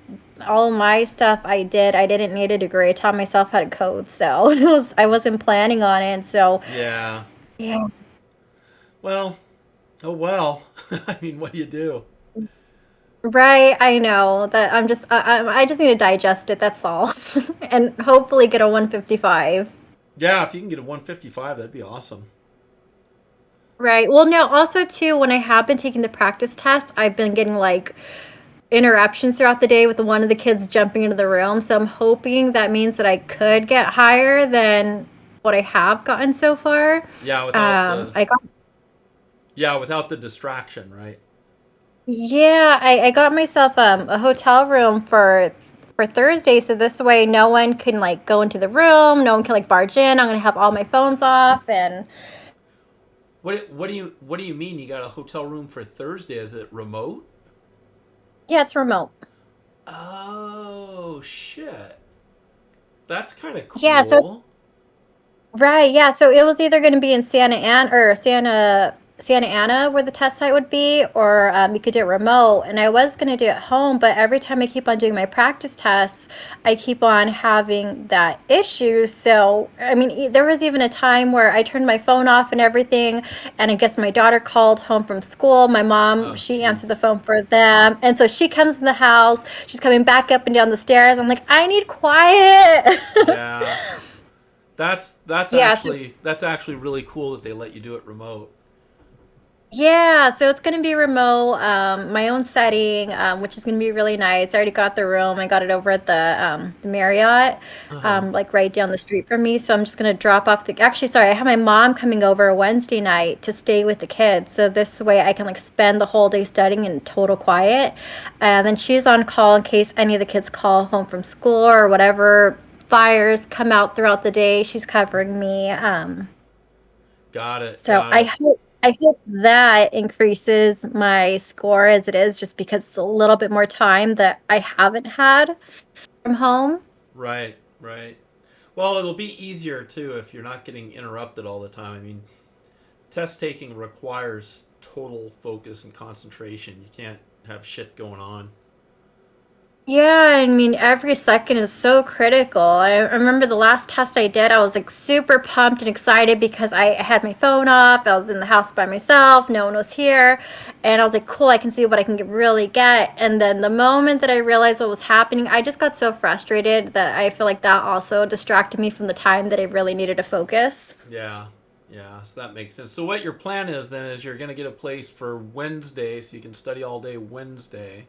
Speaker 3: All my stuff I did, I didn't need a degree. I taught myself how to code, so I wasn't planning on it. So
Speaker 1: Yeah.
Speaker 3: yeah,
Speaker 1: Well, oh well. I mean, what do you do?
Speaker 3: right. I know that I just need to digest it. That's all, and hopefully get a 155.
Speaker 1: Yeah, if you can get a 155, that'd be awesome.
Speaker 3: Right. Well, no, also too, when I have been taking the practice test, I've been getting like interruptions throughout the day with one of the kids jumping into the room. So I'm hoping that means that I could get higher than what I have gotten so far.
Speaker 1: Yeah, without the
Speaker 3: I got
Speaker 1: without the distraction, right?
Speaker 3: yeah, I got myself a hotel room for Thursday, so this way no one can like go into the room, no one can like barge in. I'm gonna have all my phones off and
Speaker 1: What do you mean you got a hotel room for Thursday? Is it remote?
Speaker 3: yeah, it's remote.
Speaker 1: Oh shit. That's kind of
Speaker 3: Yeah, so
Speaker 1: cool.
Speaker 3: right, yeah. So it was either going to be in Santa Ana where the test site would be, or you could do it remote. And I was going to do it at home, but every time I keep on doing my practice tests, I keep on having that issue. So I mean, there was even a time where I turned my phone off and everything, and I guess my daughter called home from school. My mom,
Speaker 1: Oh
Speaker 3: she answered the
Speaker 1: jeez.
Speaker 3: phone for them, and so she comes in the house. She's coming back up and down the stairs. I'm like, I need quiet.
Speaker 1: Yeah. That's
Speaker 3: Yeah, so
Speaker 1: actually really cool that they let you do it remote.
Speaker 3: yeah, so it's gonna be remote, my own setting, which is gonna be really nice. I already got the room. I got it over at the Marriott,
Speaker 1: Uh-huh.
Speaker 3: like right down the street from me. So I'm just gonna drop off the. Actually, sorry, I have my mom coming over Wednesday night to stay with the kids. So this way I can like spend the whole day studying in total quiet, and then she's on call in case any of the kids call home from school or whatever fires come out throughout the day. She's covering me.
Speaker 1: Got it.
Speaker 3: So
Speaker 1: Got it.
Speaker 3: I hope that increases my score as it is just because it's a little bit more time that I haven't had from home.
Speaker 1: Right. Right. Well, it'll be easier too if you're not getting interrupted all the time. I mean, test taking requires total focus and concentration. You can't have shit going on.
Speaker 3: Yeah, I mean every second is so critical. I remember the last test I did, I was like super pumped and excited because I had my phone off. I was in the house by myself, no one was here, and I was like, cool, I can see what I can really get. And then the moment that I realized what was happening, I just got so frustrated that I feel like that also distracted me from the time that I really needed to focus.
Speaker 1: Yeah. Yeah, so that makes sense. So what your plan is then is you're going to get a place for Wednesday so you can study all day Wednesday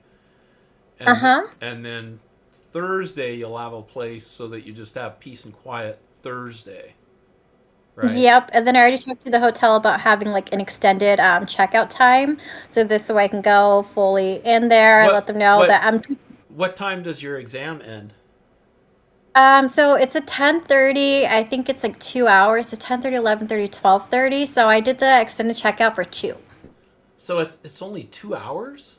Speaker 1: and
Speaker 3: Uh-huh.
Speaker 1: and then Thursday you'll have a place so that you just have peace and quiet Thursday, right?
Speaker 3: Yep, and then I already talked to the hotel about having like an extended checkout time, so this way I can go fully in there. I let
Speaker 1: What
Speaker 3: them know that
Speaker 1: what
Speaker 3: I'm.
Speaker 1: what time does your exam end?
Speaker 3: So it's a 10:30. I think it's like 2 hours. So 10:30, 11:30, 12:30. So I did the extended checkout for two.
Speaker 1: So it's only 2 hours?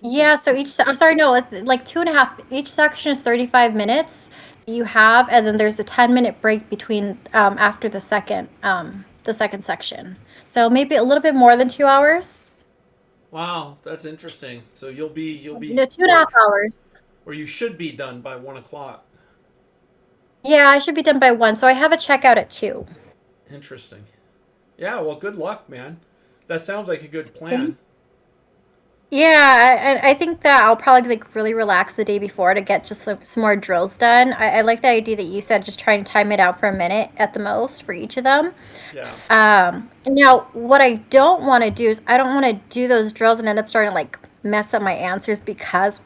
Speaker 3: Yeah. So I'm sorry, no, it's like two and a half. Each section is 35 minutes. You have, and then there's a 10-minute break between after the second section. So maybe a little bit more than 2 hours.
Speaker 1: Wow, that's interesting. So you'll be
Speaker 3: No, 2.5 hours.
Speaker 1: or you should be done by 1 o'clock.
Speaker 3: Yeah, I should be done by one. So I have a checkout at two.
Speaker 1: Interesting. Yeah, well, good luck, man. That sounds like a good
Speaker 3: Thank
Speaker 1: plan.
Speaker 3: Yeah, I think that I'll probably like really relax the day before to get just some more drills done. I like the idea that you said just try and time it out for a minute at the most for each of them.
Speaker 1: Yeah.
Speaker 3: Now, what I don't want to do is I don't want to do those drills and end up starting to like mess up my answers because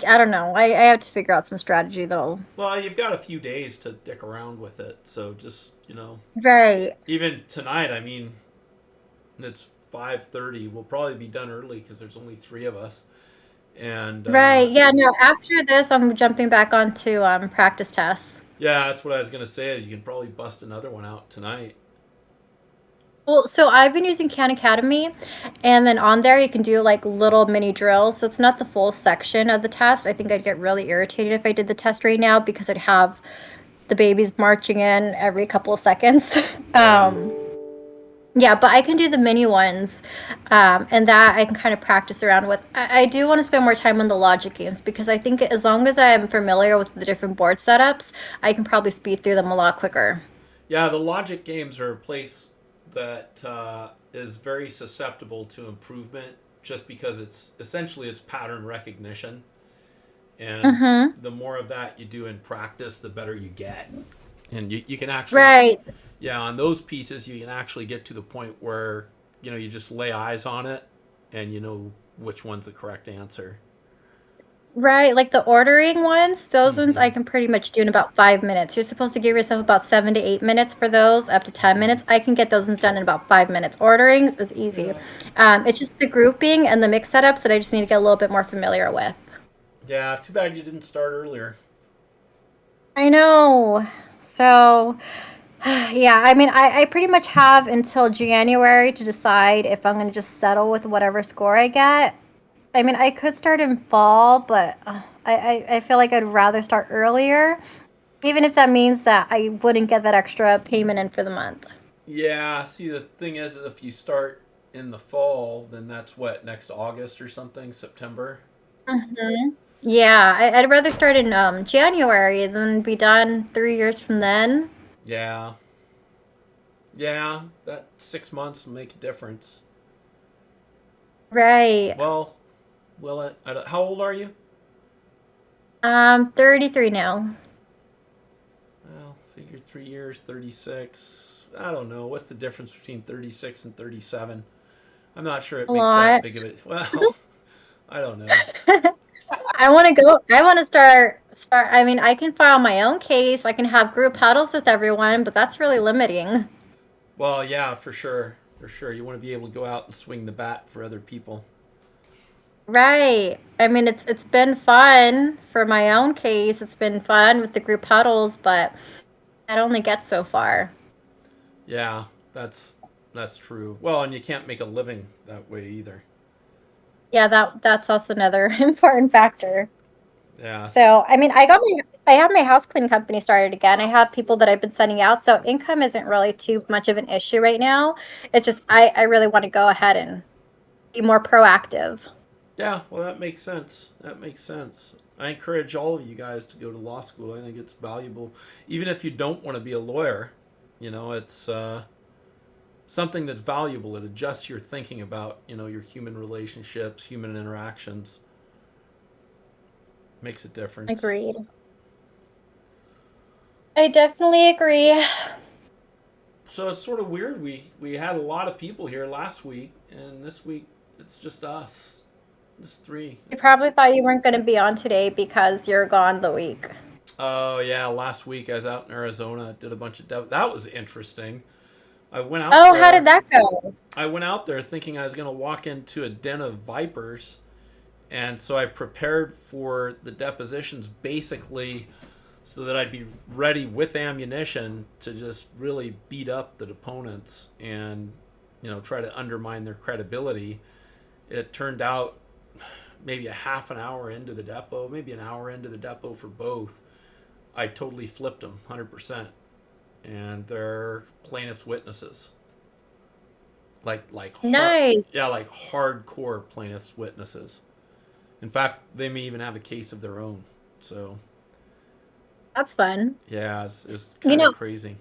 Speaker 3: I don't know. I have to figure out some strategy that'll.
Speaker 1: Well, you've got a few days to dick around with it. So just,
Speaker 3: Right.
Speaker 1: even tonight, I mean, it's 5:30. We'll probably be done early because there's only three of us. And
Speaker 3: Right. Yeah, no, after this I'm jumping back onto practice tests.
Speaker 1: yeah, that's what I was gonna say. Is you can probably bust another one out tonight.
Speaker 3: Well, so I've been using Khan Academy, and then on there you can do like little mini drills. So it's not the full section of the test. I think I'd get really irritated if I did the test right now because I'd have the babies marching in every couple of seconds.
Speaker 1: Yeah.
Speaker 3: um, Yeah, but I can do the mini ones, and that I can kind of practice around with. I do want to spend more time on the logic games because I think as long as I am familiar with the different board setups, I can probably speed through them a lot quicker.
Speaker 1: Yeah, the logic games are a place that is very susceptible to improvement, just because it's pattern recognition, and
Speaker 3: Mm-hmm.
Speaker 1: the more of that you do in practice, the better you get. And you can actually,
Speaker 3: Right.
Speaker 1: yeah, on those pieces, you can actually get to the point where you just lay eyes on it, and you know which one's the correct answer.
Speaker 3: Right, like the ordering ones, those ones I
Speaker 1: Mm-hmm.
Speaker 3: can pretty much do in about 5 minutes. You're supposed to give yourself about 7 to 8 minutes for those, up to 10 minutes. I can get those ones done in about 5 minutes. Orderings is easy.
Speaker 1: Yeah.
Speaker 3: It's just the grouping and the mix setups that I just need to get a little bit more familiar with.
Speaker 1: Yeah. Too bad you didn't start earlier.
Speaker 3: I know. So, yeah, I mean, I pretty much have until January to decide if I'm going to just settle with whatever score I get. I mean, I could start in fall, but I feel like I'd rather start earlier, even if that means that I wouldn't get that extra payment in for the month.
Speaker 1: Yeah. See, the thing is if you start in the fall, then that's what, next August or something, September.
Speaker 3: Hmm. Yeah, I'd rather start in January than be done 3 years from then.
Speaker 1: Yeah. Yeah. That 6 months will make a difference.
Speaker 3: Right.
Speaker 1: Well, how old are you?
Speaker 3: 33 now.
Speaker 1: Well, figure 3 years, 36. I don't know. What's the difference between 36 and 37? I'm not sure it
Speaker 3: A
Speaker 1: makes that
Speaker 3: lot.
Speaker 1: big of a. Well, I don't know.
Speaker 3: I want to go. I want to start. I mean, I can file my own case. I can have group huddles with everyone, but that's really limiting.
Speaker 1: Well, yeah, for sure. For sure. You want to be able to go out and swing the bat for other people.
Speaker 3: Right. I mean, it's been fun for my own case. It's been fun with the group huddles, but I'd only get so far.
Speaker 1: Yeah, that's true. Well, and you can't make a living that way either.
Speaker 3: Yeah, that's also another important factor.
Speaker 1: Yeah.
Speaker 3: So, I mean, I have my house cleaning company started again. I have people that I've been sending out, so income isn't really too much of an issue right now. It's just I really want to go ahead and be more proactive.
Speaker 1: Yeah, well, that makes sense. That makes sense. I encourage all of you guys to go to law school. I think it's valuable. Even if you don't want to be a lawyer, it's something that's valuable. It adjusts your thinking about, your human relationships, human interactions. Makes a difference.
Speaker 3: Agreed. I definitely agree.
Speaker 1: So it's sort of weird. We had a lot of people here last week, and this week it's just us. It's three.
Speaker 3: You probably thought you weren't going to be on today because you're gone the week.
Speaker 1: Oh yeah, last week I was out in Arizona, did a bunch of that was interesting. I went out
Speaker 3: Oh, how did
Speaker 1: there.
Speaker 3: that go?
Speaker 1: I went out there thinking I was going to walk into a den of vipers, and so I prepared for the depositions basically so that I'd be ready with ammunition to just really beat up the opponents and try to undermine their credibility. It turned out maybe a half an hour into the depot, maybe an hour into the depot for both, I totally flipped them 100%, and they're plaintiff's witnesses, like hard,
Speaker 3: Nice.
Speaker 1: yeah, like hardcore plaintiff's witnesses. In fact, they may even have a case of their own. So
Speaker 3: That's fun.
Speaker 1: yeah, it's
Speaker 3: You
Speaker 1: kind of
Speaker 3: know,
Speaker 1: crazy.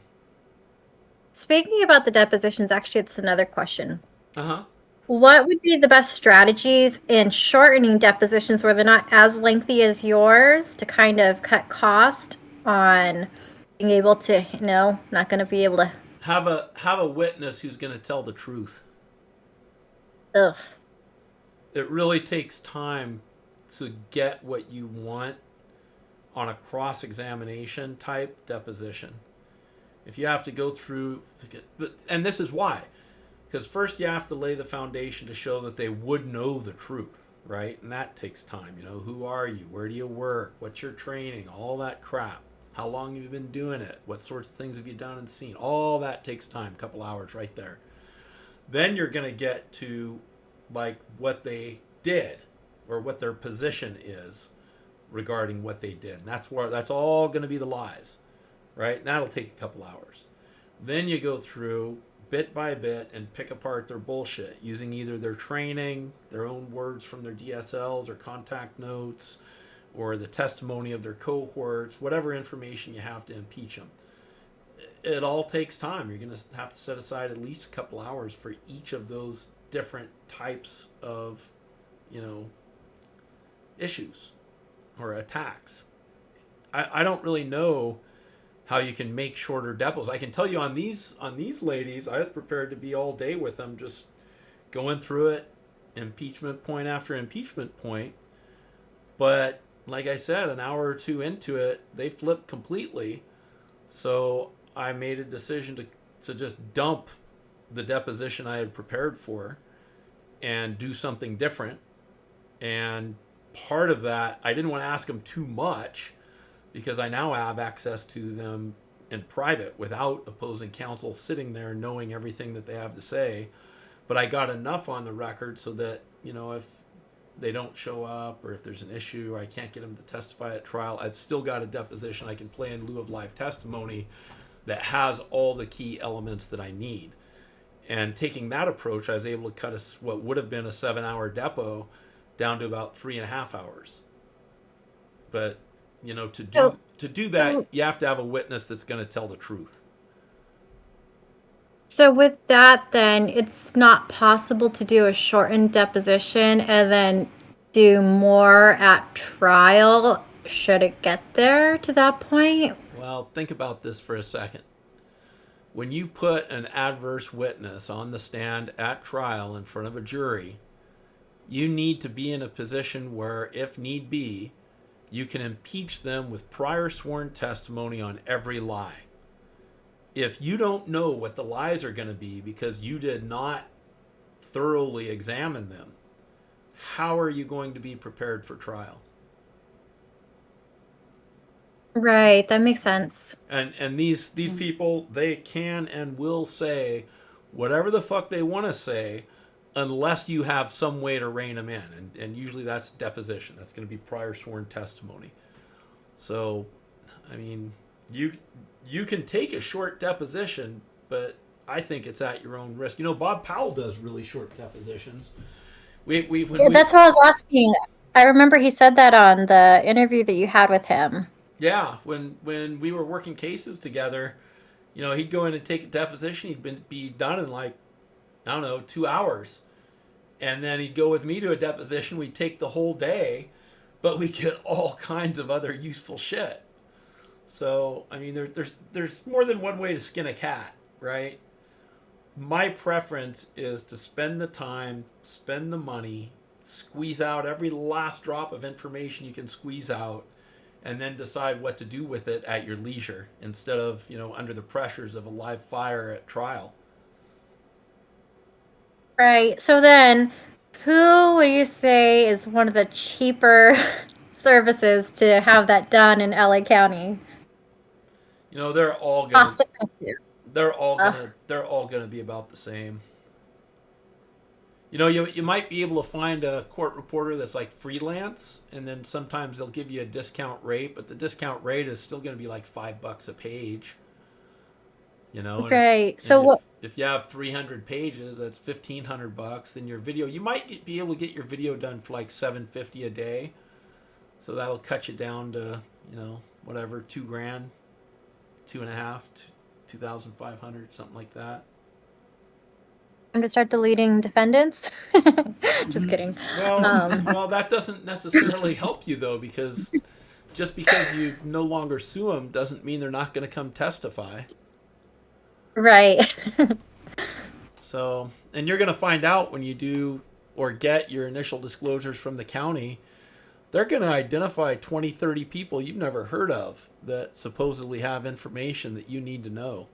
Speaker 3: speaking about the depositions, actually, it's another question.
Speaker 1: Uh huh.
Speaker 3: What would be the best strategies in shortening depositions where they're not as lengthy as yours to kind of cut cost on being able to, not going to be able to.
Speaker 1: Have a witness who's going to tell the truth.
Speaker 3: Ugh.
Speaker 1: It really takes time to get what you want on a cross examination type deposition. If you have to go through, and this is why, because first you have to lay the foundation to show that they would know the truth, right? And that takes time. Who are you? Where do you work? What's your training? All that crap. How long have you been doing it? What sorts of things have you done and seen? All that takes time, a couple hours right there. Then you're going to get to like what they did or what their position is regarding what they did. And that's all going to be the lies, right? And that'll take a couple hours. Then you go through bit by bit and pick apart their bullshit using either their training, their own words from their DSLs or contact notes, or the testimony of their cohorts, whatever information you have to impeach them. It all takes time. You're going to have to set aside at least a couple hours for each of those different types of, issues or attacks. I don't really know how you can make shorter depots. I can tell you on these ladies, I was prepared to be all day with them, just going through it, impeachment point after impeachment point. But like I said, an hour or two into it, they flipped completely. So I made a decision to just dump the deposition I had prepared for and do something different. And part of that, I didn't want to ask them too much, because I now have access to them in private without opposing counsel sitting there knowing everything that they have to say. But I got enough on the record so that, if they don't show up or if there's an issue or I can't get them to testify at trial, I've still got a deposition I can play in lieu of live testimony that has all the key elements that I need. And taking that approach, I was able to cut what would have been a 7-hour depo down to about 3.5 hours. But to do that, you have to have a witness that's going to tell the truth.
Speaker 3: So with that, then it's not possible to do a shortened deposition and then do more at trial. Should it get there to that point?
Speaker 1: Well, think about this for a second. When you put an adverse witness on the stand at trial in front of a jury, you need to be in a position where, if need be, you can impeach them with prior sworn testimony on every lie. If you don't know what the lies are going to be because you did not thoroughly examine them, how are you going to be prepared for trial?
Speaker 3: Right, that makes sense.
Speaker 1: And these people, they can and will say whatever the fuck they want to say, unless you have some way to rein them in. And usually that's deposition. That's going to be prior sworn testimony. So, I mean, you can take a short deposition, but I think it's at your own risk. Bob Powell does really short depositions.
Speaker 3: That's what I was asking. I remember he said that on the interview that you had with him.
Speaker 1: Yeah, when we were working cases together, he'd go in and take a deposition. He'd be done in 2 hours. And then he'd go with me to a deposition. We'd take the whole day, but we get all kinds of other useful shit. So, I mean, there's more than one way to skin a cat, right? My preference is to spend the time, spend the money, squeeze out every last drop of information you can squeeze out, and then decide what to do with it at your leisure instead of, under the pressures of a live fire at trial.
Speaker 3: Right. So then, who would you say is one of the cheaper services to have that done in LA County?
Speaker 1: They're all gonna be about the same. You might be able to find a court reporter that's like freelance, and then sometimes they'll give you a discount rate, but the discount rate is still going to be like $5 a page.
Speaker 3: Right. So
Speaker 1: if you have 300 pages, that's $1,500. Then your video, you might be able to get your video done for like $750 a day. So that'll cut you down to whatever, $2,000, $2,500, $2,500, something like that.
Speaker 3: I'm to start deleting defendants. Just kidding.
Speaker 1: Well, that doesn't necessarily help you though, because just because you no longer sue them doesn't mean they're not going to come testify.
Speaker 3: Right.
Speaker 1: So, and you're going to find out when you do or get your initial disclosures from the county, they're going to identify 20, 30 people you've never heard of that supposedly have information that you need to know.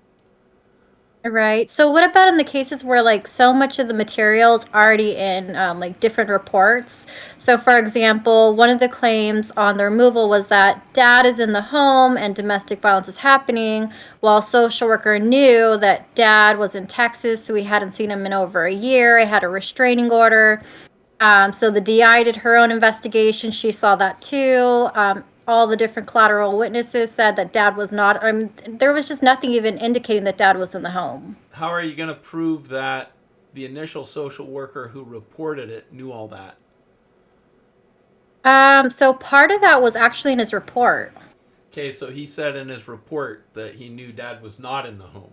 Speaker 3: Right. So what about in the cases where like so much of the material's already in like different reports? So for example, one of the claims on the removal was that dad is in the home and domestic violence is happening, while social worker knew that dad was in Texas, so we hadn't seen him in over a year. I had a restraining order. So the DI did her own investigation. She saw that too. all the different collateral witnesses said that dad was not. I mean, there was just nothing even indicating that dad was in the home.
Speaker 1: How are you going to prove that the initial social worker who reported it knew all that?
Speaker 3: So part of that was actually in his report.
Speaker 1: Okay, so he said in his report that he knew dad was not in the home.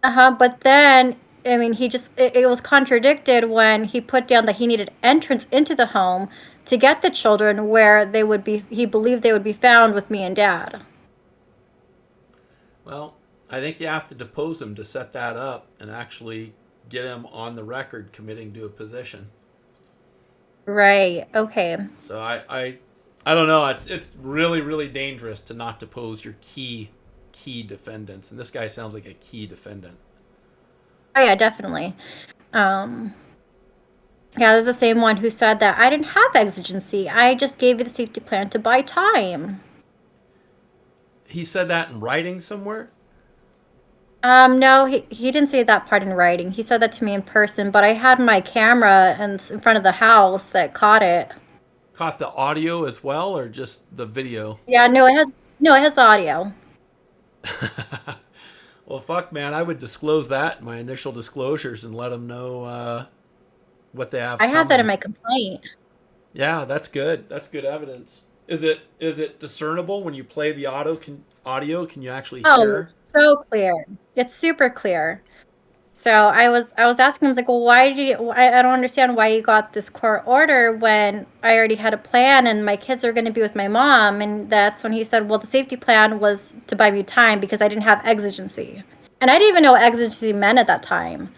Speaker 3: But then, I mean, it was contradicted when he put down that he needed entrance into the home to get the children where he believed they would be found with me and dad.
Speaker 1: Well, I think you have to depose him to set that up and actually get him on the record committing to a position.
Speaker 3: Right. Okay.
Speaker 1: So I don't know. It's really, really dangerous to not depose your key defendants, and this guy sounds like a key defendant.
Speaker 3: Oh yeah, definitely. Yeah, there's the same one who said that I didn't have exigency. I just gave you the safety plan to buy time.
Speaker 1: He said that in writing somewhere?
Speaker 3: No, he didn't say that part in writing. He said that to me in person, but I had my camera in front of the house that caught it.
Speaker 1: Caught the audio as well, or just the video?
Speaker 3: Yeah, it has the audio.
Speaker 1: Well, fuck, man, I would disclose that in my initial disclosures and let them know what they have.
Speaker 3: I have that in my complaint.
Speaker 1: Yeah, that's good. That's good evidence. Is it discernible when you play the audio? Can you actually hear?
Speaker 3: Oh, so clear. It's super clear. So I was asking him, I was like, well, why did you, I don't understand why you got this court order when I already had a plan and my kids are going to be with my mom. And that's when he said, well, the safety plan was to buy me time because I didn't have exigency. And I didn't even know what exigency meant at that time.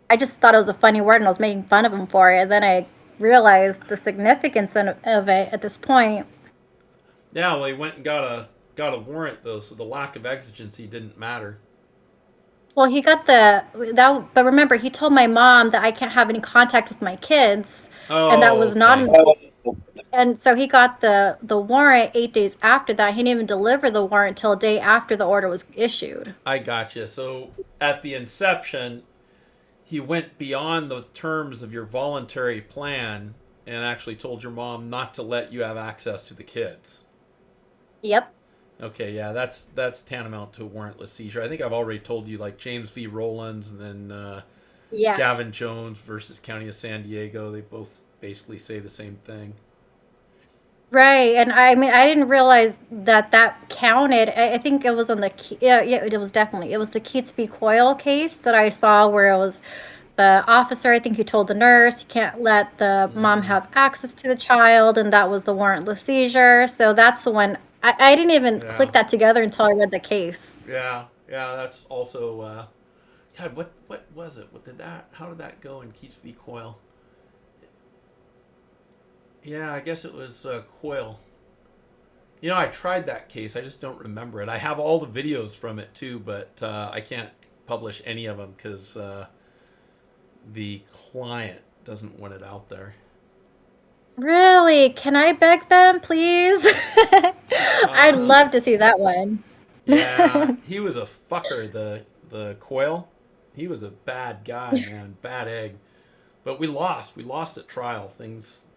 Speaker 3: I just thought it was a funny word and I was making fun of him for it. And then I realized the significance of it at this point.
Speaker 1: Yeah, well, he went and got a warrant though, so the lack of exigency didn't matter.
Speaker 3: Well, he got but remember, he told my mom that I can't have any contact with my kids, and that was not. And so he got the warrant 8 days after that. He didn't even deliver the warrant until a day after the order was issued.
Speaker 1: I gotcha. So at the inception, he went beyond the terms of your voluntary plan and actually told your mom not to let you have access to the kids.
Speaker 3: Yep.
Speaker 1: Okay, yeah, that's tantamount to a warrantless seizure. I think I've already told you, like James v. Rowlands and then
Speaker 3: Yeah.
Speaker 1: Gavin Jones versus County of San Diego. They both basically say the same thing.
Speaker 3: Right, and I mean, I didn't realize that counted. I think it was on the it was definitely the Keats v. Coyle case that I saw where it was the officer, I think, who told the nurse you can't let the mom have access to the child, and that was the warrantless seizure. So that's the one. I didn't even click that together until I read the case.
Speaker 1: Yeah, that's also. God, what was it? How did that go in Keats v. Coyle? Yeah, I guess it was Coyle. You know, I tried that case. I just don't remember it. I have all the videos from it too, but I can't publish any of them because the client doesn't want it out there.
Speaker 3: Really? Can I beg them, please? I'd love to see that one.
Speaker 1: Yeah, he was a fucker, the Coyle. He was a bad guy, man. Bad egg. But we lost. We lost at trial. Things...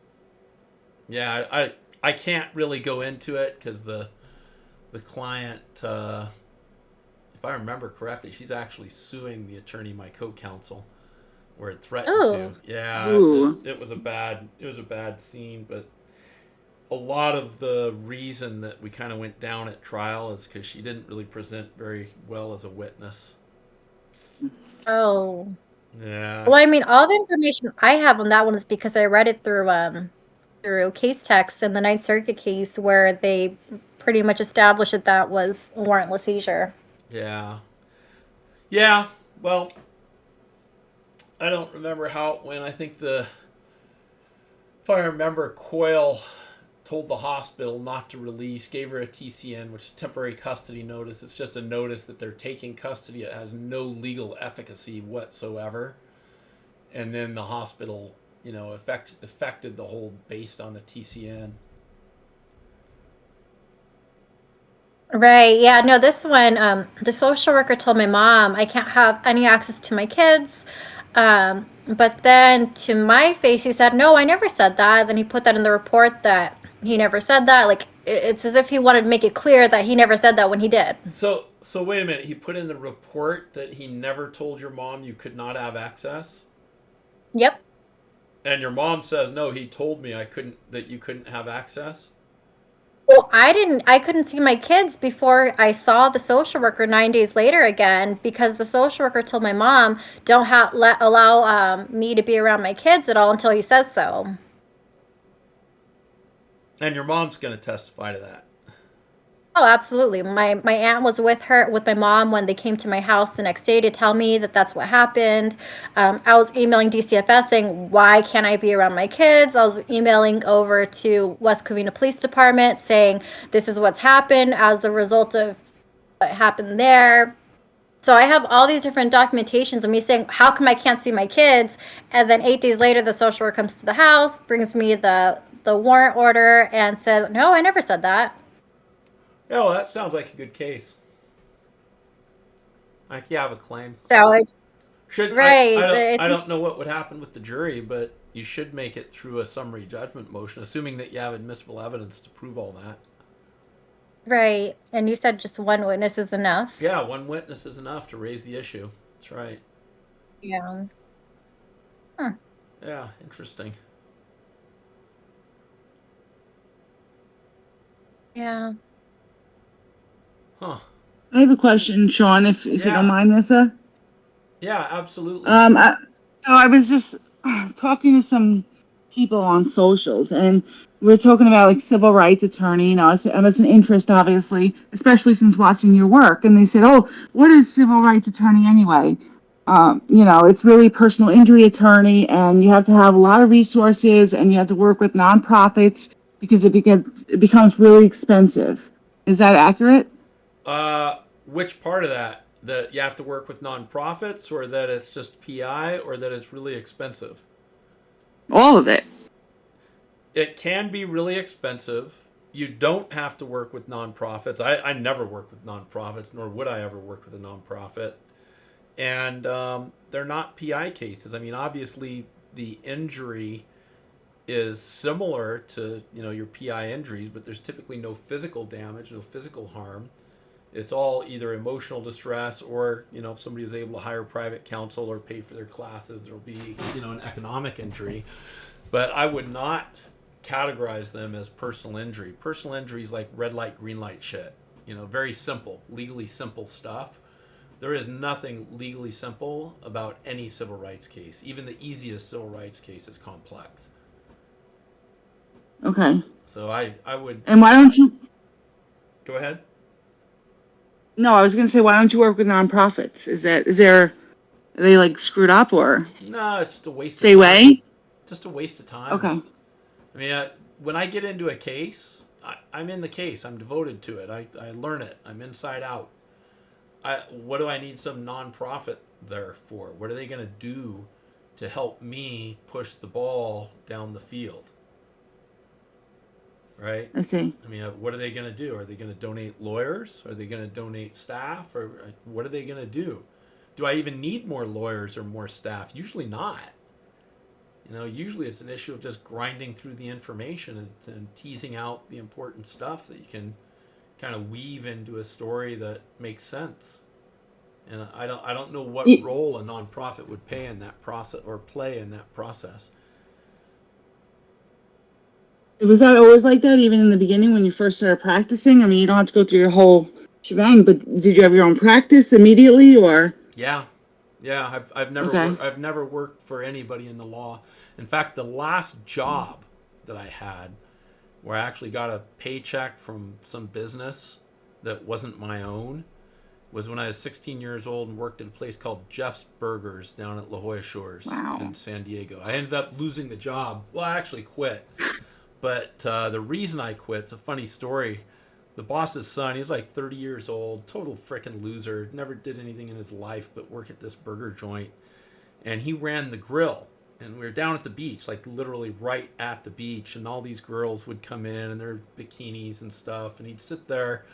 Speaker 1: Yeah, I can't really go into it because the client, if I remember correctly, she's actually suing the attorney, my co-counsel, where it threatened to. Yeah, it was a bad scene, but a lot of the reason that we kind of went down at trial is because she didn't really present very well as a witness.
Speaker 3: Oh.
Speaker 1: Yeah.
Speaker 3: Well, I mean, all the information I have on that one is because I read it through case text in the Ninth Circuit case where they pretty much established that was a warrantless seizure.
Speaker 1: Yeah. Yeah. Well, I don't remember how it went. I think if I remember, Coyle told the hospital not to release, gave her a TCN, which is temporary custody notice. It's just a notice that they're taking custody. It has no legal efficacy whatsoever. And then the hospital, affected the hold based on the TCN.
Speaker 3: Right. Yeah. No, this one, the social worker told my mom I can't have any access to my kids. But then to my face, he said, no, I never said that. Then he put that in the report that he never said that. Like, it's as if he wanted to make it clear that he never said that when he did.
Speaker 1: So wait a minute. He put in the report that he never told your mom you could not have access,
Speaker 3: Yep.
Speaker 1: and your mom says no. He told me that you couldn't have access.
Speaker 3: Well, I couldn't see my kids before I saw the social worker 9 days later again, because the social worker told my mom, don't allow me to be around my kids at all until he says so.
Speaker 1: And your mom's going to testify to that.
Speaker 3: Oh, absolutely. My aunt was with my mom when they came to my house the next day to tell me that that's what happened. I was emailing DCFS saying, why can't I be around my kids? I was emailing over to West Covina Police Department saying, this is what's happened as a result of what happened there. So I have all these different documentations of me saying, how come I can't see my kids? And then 8 days later, the social worker comes to the house, brings me the warrant order, and said, no, I never said that.
Speaker 1: Yeah, well, that sounds like a good case. Like you have a claim.
Speaker 3: So it's
Speaker 1: I
Speaker 3: right.
Speaker 1: don't know what would happen with the jury, but you should make it through a summary judgment motion, assuming that you have admissible evidence to prove all that.
Speaker 3: Right. And you said just one witness is enough.
Speaker 1: Yeah, one witness is enough to raise the issue. That's right.
Speaker 3: Yeah.
Speaker 1: Yeah, interesting.
Speaker 3: Yeah.
Speaker 1: Huh.
Speaker 2: I have a question, Sean, if you don't mind, Nessa.
Speaker 1: Yeah, absolutely.
Speaker 2: So I was just talking to some people on socials, and we were talking about like civil rights attorney. You know, I was an interest, obviously, especially since watching your work. And they said, "Oh, what is civil rights attorney anyway?" You know, it's really personal injury attorney, and you have to have a lot of resources, and you have to work with nonprofits because it becomes really expensive. Is that accurate?
Speaker 1: Which part of that? That you have to work with nonprofits, or that it's just PI, or that it's really expensive?
Speaker 2: All of it.
Speaker 1: It can be really expensive. You don't have to work with nonprofits. I never work with nonprofits, nor would I ever work with a nonprofit. And they're not PI cases. I mean, obviously, the injury is similar to your PI injuries, but there's typically no physical damage, no physical harm. It's all either emotional distress, or if somebody is able to hire private counsel or pay for their classes, there'll be an economic injury. But I would not categorize them as personal injury. Personal injury is like red light, green light shit. Very simple, legally simple stuff. There is nothing legally simple about any civil rights case. Even the easiest civil rights case is complex.
Speaker 2: Okay.
Speaker 1: So I would.
Speaker 2: And why don't you?
Speaker 1: Go ahead.
Speaker 2: No, I was going to say, why don't you work with nonprofits? Are they like screwed up, or?
Speaker 1: No, it's just a waste
Speaker 2: Stay
Speaker 1: of time.
Speaker 2: away?
Speaker 1: Just a waste of time.
Speaker 2: Okay.
Speaker 1: I mean, when I get into a case, I'm in the case. I'm devoted to it. I learn it. I'm inside out. What do I need some nonprofit there for? What are they going to do to help me push the ball down the field? Right?
Speaker 2: I see.
Speaker 1: I mean, what are they going to do? Are they going to donate lawyers? Are they going to donate staff? Or what are they going to do? Do I even need more lawyers or more staff? Usually not. Usually it's an issue of just grinding through the information and teasing out the important stuff that you can kind of weave into a story that makes sense. And I don't know what role a nonprofit would play in that process.
Speaker 2: Was that always like that, even in the beginning when you first started practicing? I mean, you don't have to go through your whole shebang, but did you have your own practice immediately, or?
Speaker 1: Yeah. I've never worked for anybody in the law. In fact, the last job that I had, where I actually got a paycheck from some business that wasn't my own, was when I was 16 years old and worked at a place called Jeff's Burgers down at La Jolla Shores in San Diego. I ended up losing the job. Well, I actually quit. But the reason I quit, it's a funny story. The boss's son, he was like 30 years old, total frickin' loser, never did anything in his life but work at this burger joint. And he ran the grill. And we were down at the beach, like literally right at the beach. And all these girls would come in in their bikinis and stuff. And he'd sit there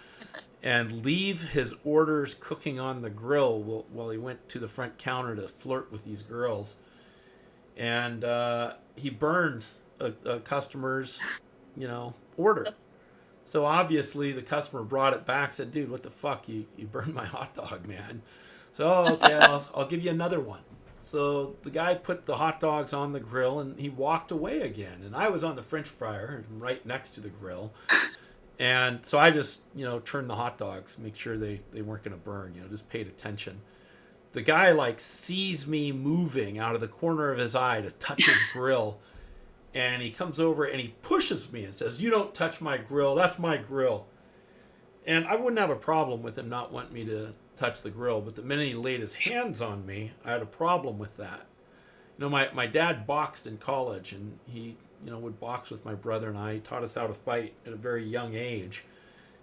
Speaker 1: and leave his orders cooking on the grill while he went to the front counter to flirt with these girls. And he burned a customer's, order. So obviously the customer brought it back, said, dude, what the fuck? You burned my hot dog, man. So, okay, I'll give you another one. So the guy put the hot dogs on the grill and he walked away again. And I was on the French fryer right next to the grill. And so I just, turned the hot dogs, make sure they weren't going to burn, just paid attention. The guy like sees me moving out of the corner of his eye to touch his grill. And he comes over and he pushes me and says, you don't touch my grill. That's my grill. And I wouldn't have a problem with him not wanting me to touch the grill. But the minute he laid his hands on me, I had a problem with that. My dad boxed in college, and he, would box with my brother and I. He taught us how to fight at a very young age.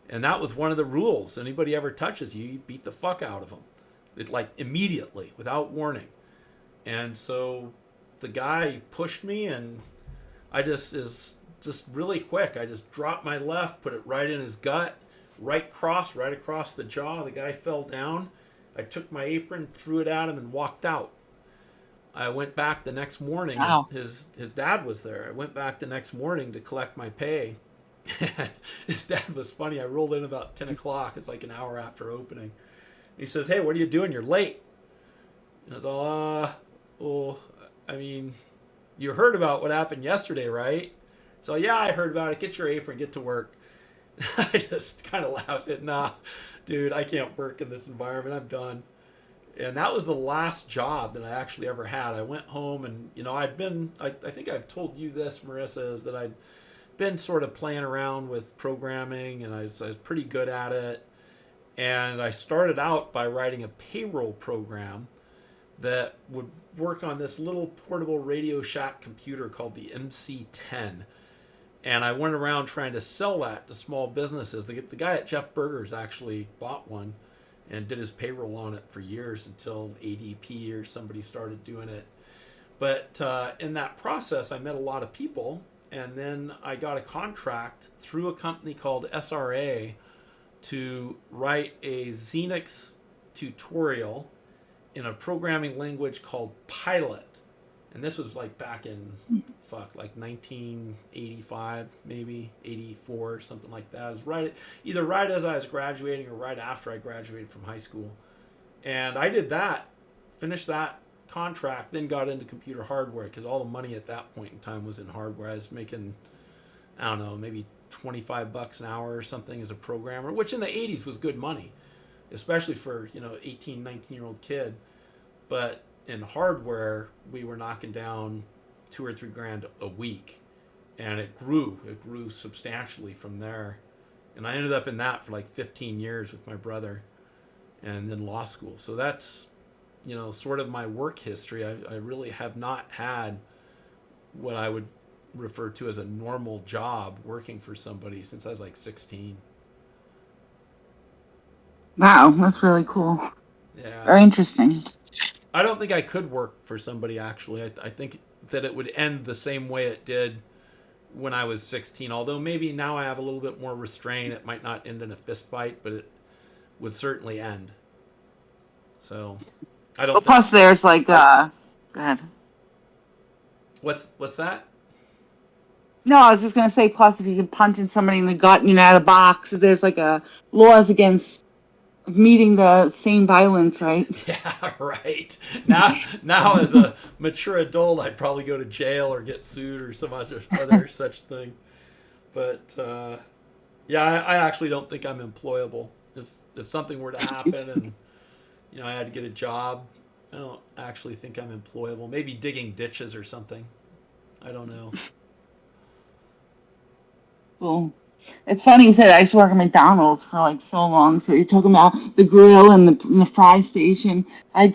Speaker 1: And that was one of the rules. Anybody ever touches you, you beat the fuck out of them. Like immediately, without warning. And so the guy pushed me, and I just really quick. I just dropped my left, put it right in his gut, right across the jaw. The guy fell down. I took my apron, threw it at him, and walked out. I went back the next morning.
Speaker 2: Wow.
Speaker 1: His dad was there. I went back the next morning to collect my pay. His dad was funny. I rolled in about 10 o'clock. It's like an hour after opening. He says, hey, what are you doing? You're late. And I was all, well, I mean, you heard about what happened yesterday, right? So, yeah, I heard about it. Get your apron, get to work. I just kind of laughed. Said, nah, dude, I can't work in this environment. I'm done. And that was the last job that I actually ever had. I went home and, I'd been, I think I've told you this, Marissa, is that I'd been sort of playing around with programming, and I was pretty good at it. And I started out by writing a payroll program that would work on this little portable Radio Shack computer called the MC10. And I went around trying to sell that to small businesses. The guy at Jeff Burgers actually bought one and did his payroll on it for years until ADP or somebody started doing it. But in that process, I met a lot of people. And then I got a contract through a company called SRA to write a Xenix tutorial in a programming language called Pilot. And this was like back in, like 1985, maybe 84, something like that. It was either right as I was graduating or right after I graduated from high school. And I did that, finished that contract, then got into computer hardware because all the money at that point in time was in hardware. I was making, I don't know, maybe $25 an hour or something as a programmer, which in the 80s was good money, especially for, 18, 19-year-old kid. But in hardware, we were knocking down $2 or $3 grand a week, and it grew substantially from there. And I ended up in that for like 15 years with my brother, and then law school. So that's, sort of my work history. I really have not had what I would refer to as a normal job working for somebody since I was like 16.
Speaker 2: Wow, that's really cool.
Speaker 1: Yeah.
Speaker 2: Very interesting.
Speaker 1: I don't think I could work for somebody, actually. I think that it would end the same way it did when I was 16, although maybe now I have a little bit more restraint. It might not end in a fist fight, but it would certainly end. So, I don't
Speaker 2: Well, plus there's like, go ahead.
Speaker 1: What's that?
Speaker 2: No, I was just going to say, plus if you can punch in somebody in the gut and you're not a box, there's like a laws against meeting the same violence, right?
Speaker 1: Yeah, right. Now as a mature adult, I'd probably go to jail or get sued or some other such thing. But yeah, I actually don't think I'm employable. If something were to happen and I had to get a job, I don't actually think I'm employable. Maybe digging ditches or something. I don't know.
Speaker 2: Cool. It's funny you said I used to work at McDonald's for like so long. So you're talking about the grill and the fry station. I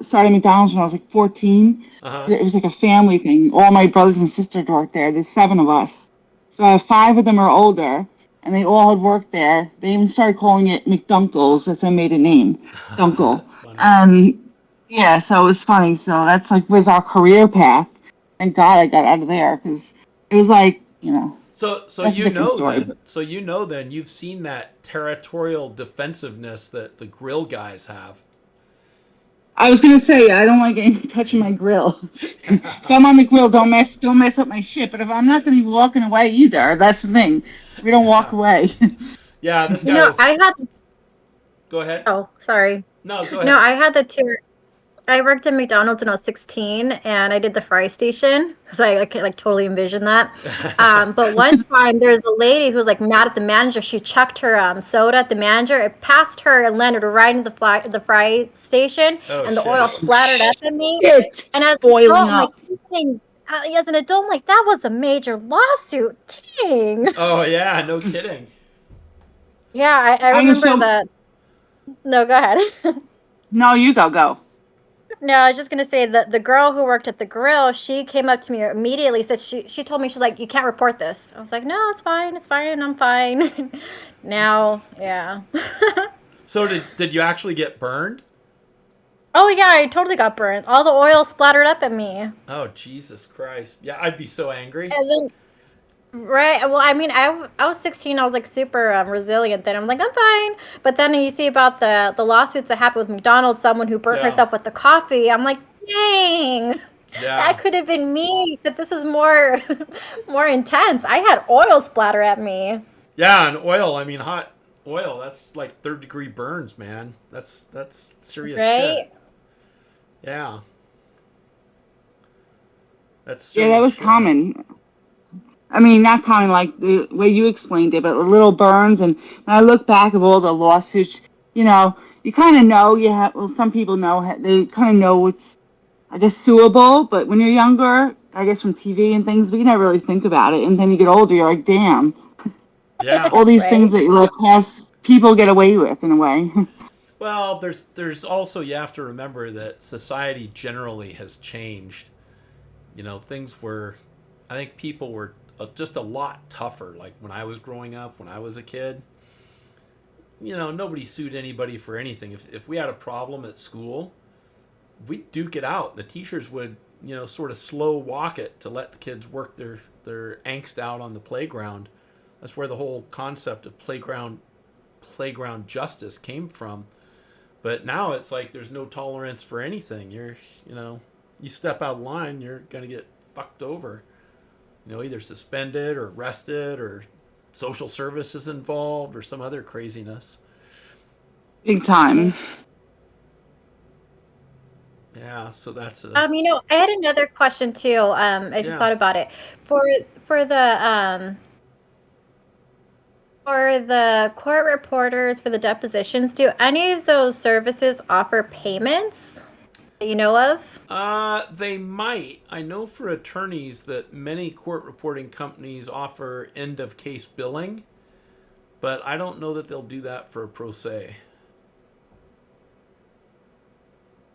Speaker 2: started McDonald's when I was like 14.
Speaker 1: Uh-huh.
Speaker 2: It was like a family thing. All my brothers and sisters worked there. There's 7 of us. So 5 of them are older, and they all had worked there. They even started calling it McDunkles. That's what I made a name, Dunkle. Yeah, so it was funny. So that's like was our career path. Thank God I got out of there because it was like,
Speaker 1: So then you've seen that territorial defensiveness that the grill guys have.
Speaker 2: I was gonna say I don't like anyone touching my grill. If I'm on the grill, don't mess up my shit. But if I'm not gonna be walking away either, that's the thing. We don't walk away.
Speaker 1: Yeah, this
Speaker 3: You
Speaker 1: guy
Speaker 3: know,
Speaker 1: was.
Speaker 3: I had.
Speaker 1: Go ahead.
Speaker 3: Oh, sorry.
Speaker 1: No, go
Speaker 3: No,
Speaker 1: ahead.
Speaker 3: I had the tour. I worked at McDonald's when I was 16, and I did the fry station. So I can like totally envision that. But one time there was a lady who was like mad at the manager. She chucked her soda at the manager. It passed her and landed right into the fry station,
Speaker 1: Oh
Speaker 3: and the
Speaker 1: shit.
Speaker 3: oil splattered up at me.
Speaker 2: It's
Speaker 3: And as an
Speaker 2: boiling
Speaker 3: adult, I'm like,
Speaker 2: up.
Speaker 3: dang, as an adult, I'm like, that was a major lawsuit. Dang.
Speaker 1: Oh yeah, no kidding.
Speaker 3: Yeah, I
Speaker 2: I was
Speaker 3: remember
Speaker 2: so.
Speaker 3: that. No, go ahead.
Speaker 2: No, you go.
Speaker 3: No, I was just gonna say that the girl who worked at the grill, she came up to me immediately. Said she told me she's like, you can't report this. I was like, no, it's fine, I'm fine. Now, yeah.
Speaker 1: So did you actually get burned?
Speaker 3: Oh yeah, I totally got burnt. All the oil splattered up at me, and
Speaker 1: Oh Jesus Christ. Yeah, I'd be so angry.
Speaker 3: then right. Well, I mean, I was 16. I was like super resilient. Then I'm like, I'm fine. But then you see about the lawsuits that happened with McDonald's, someone who burnt
Speaker 1: Yeah.
Speaker 3: herself with the coffee. I'm like, dang.
Speaker 1: Yeah.
Speaker 3: That could have been me, except this was more more intense. I had oil splatter at me.
Speaker 1: Yeah, and oil, I mean hot oil, that's like third-degree burns, man. That's serious
Speaker 3: Right?
Speaker 1: shit. Yeah. That's
Speaker 2: Yeah,
Speaker 1: serious
Speaker 2: that was
Speaker 1: shit.
Speaker 2: common. I mean, not common like the way you explained it, but the little burns. And when I look back of all the lawsuits, you kind of know you have. Well, some people know they kind of know what's, I guess, suable. But when you're younger, I guess from TV and things, but you never really think about it. And then you get older, you're like, damn,
Speaker 1: Yeah.
Speaker 2: all these
Speaker 3: Right.
Speaker 2: things that you let past people get away with in a way.
Speaker 1: Well, there's also, you have to remember that society generally has changed. Things were, I think people were just a lot tougher. Like when I was growing up, when I was a kid, nobody sued anybody for anything. If we had a problem at school, we'd duke it out. The teachers would, sort of slow walk it to let the kids work their angst out on the playground. That's where the whole concept of playground justice came from. But now it's like there's no tolerance for anything. You step out of line, you're gonna get fucked over. Either suspended or arrested or social services involved or some other craziness.
Speaker 2: Big time.
Speaker 1: Yeah, so that's a
Speaker 3: I had another question too. I just
Speaker 1: Yeah.
Speaker 3: thought about it. For for the um for the court reporters for the depositions, do any of those services offer payments that you know of?
Speaker 1: They might. I know for attorneys that many court reporting companies offer end of case billing, but I don't know that they'll do that for a pro se.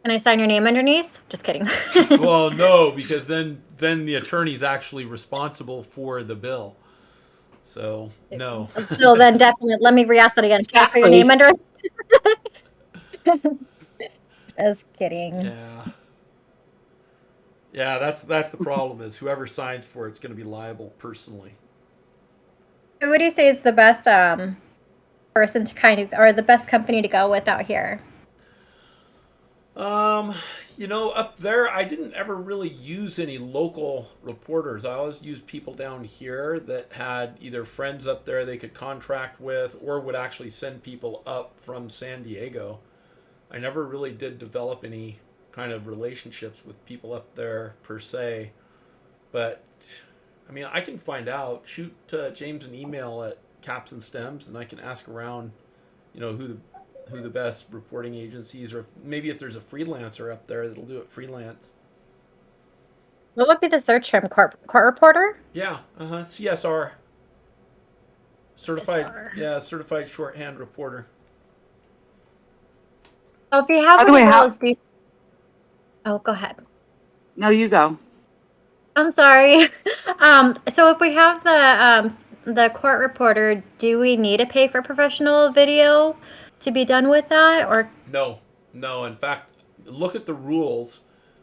Speaker 3: Can I sign your name underneath? Just kidding.
Speaker 1: Well, no, because then the attorney's actually responsible for the bill. So no.
Speaker 3: So then definitely let me re-ask that again. Can I put your name under it? Just kidding.
Speaker 1: Yeah. Yeah, that's the problem is whoever signs for it's going to be liable personally.
Speaker 3: Who would you say is the best person to or the best company to go with out here?
Speaker 1: Up there, I didn't ever really use any local reporters. I always used people down here that had either friends up there they could contract with or would actually send people up from San Diego. I never really did develop any kind of relationships with people up there per se. But, I mean, I can find out. Shoot James an email at Caps and Stems, and I can ask around, who the best reporting agencies, or maybe if there's a freelancer up there that'll do it freelance.
Speaker 3: What would be the search term? Court reporter?
Speaker 1: Yeah, CSR. Certified,
Speaker 3: CSR.
Speaker 1: certified shorthand reporter.
Speaker 3: So if you have
Speaker 2: By the
Speaker 3: one
Speaker 2: way,
Speaker 3: of
Speaker 2: how-
Speaker 3: those, oh, go ahead.
Speaker 2: No, you go.
Speaker 3: I'm sorry. So if we have the court reporter, do we need to pay for professional video to be done with that, or
Speaker 1: No. In fact, look at the rules.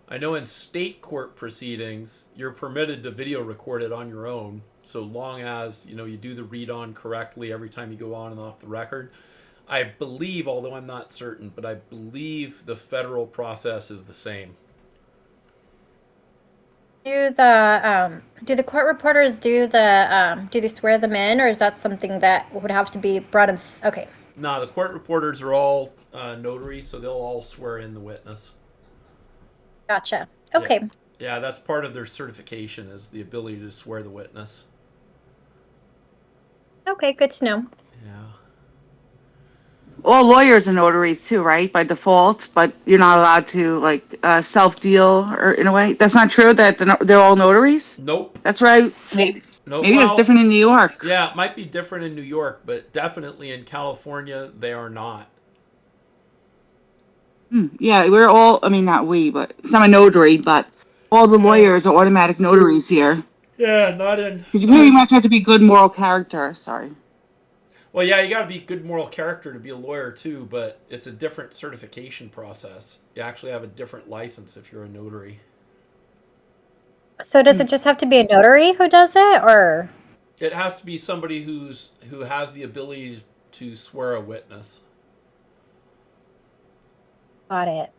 Speaker 1: I know in state court proceedings, you're permitted to video record it on your own, so long as you do the read on correctly every time you go on and off the record. I believe, although I'm not certain, but I believe the federal process is the same.
Speaker 3: Do the court reporters do they swear them in, or is that something that would have to be brought in? Okay,
Speaker 1: No, the court reporters are all notaries, so they'll all swear in the witness.
Speaker 3: gotcha.
Speaker 1: Yeah,
Speaker 3: Okay,
Speaker 1: yeah, that's part of their certification is the ability to swear the witness.
Speaker 3: okay, good to know.
Speaker 1: Yeah.
Speaker 2: All lawyers are notaries too, right? By default, but you're not allowed to like self deal or in a way. That's not true. That they're all notaries.
Speaker 1: Nope.
Speaker 2: That's right. Maybe
Speaker 1: Nope.
Speaker 2: maybe it's
Speaker 1: Well,
Speaker 2: different in New York.
Speaker 1: yeah, it might be different in New York, but definitely in California they are not.
Speaker 2: Yeah, we're all. I mean, not we, but it's not a notary, but all the
Speaker 1: Yeah.
Speaker 2: lawyers are automatic notaries here.
Speaker 1: Yeah, not in.
Speaker 2: Because you pretty much have to be good moral character. Sorry.
Speaker 1: Well, yeah, you got to be good moral character to be a lawyer too, but it's a different certification process. You actually have a different license if you're a notary.
Speaker 3: So does it just have to be a notary who does it, or?
Speaker 1: It has to be somebody who has the ability to swear a witness.
Speaker 3: Got it.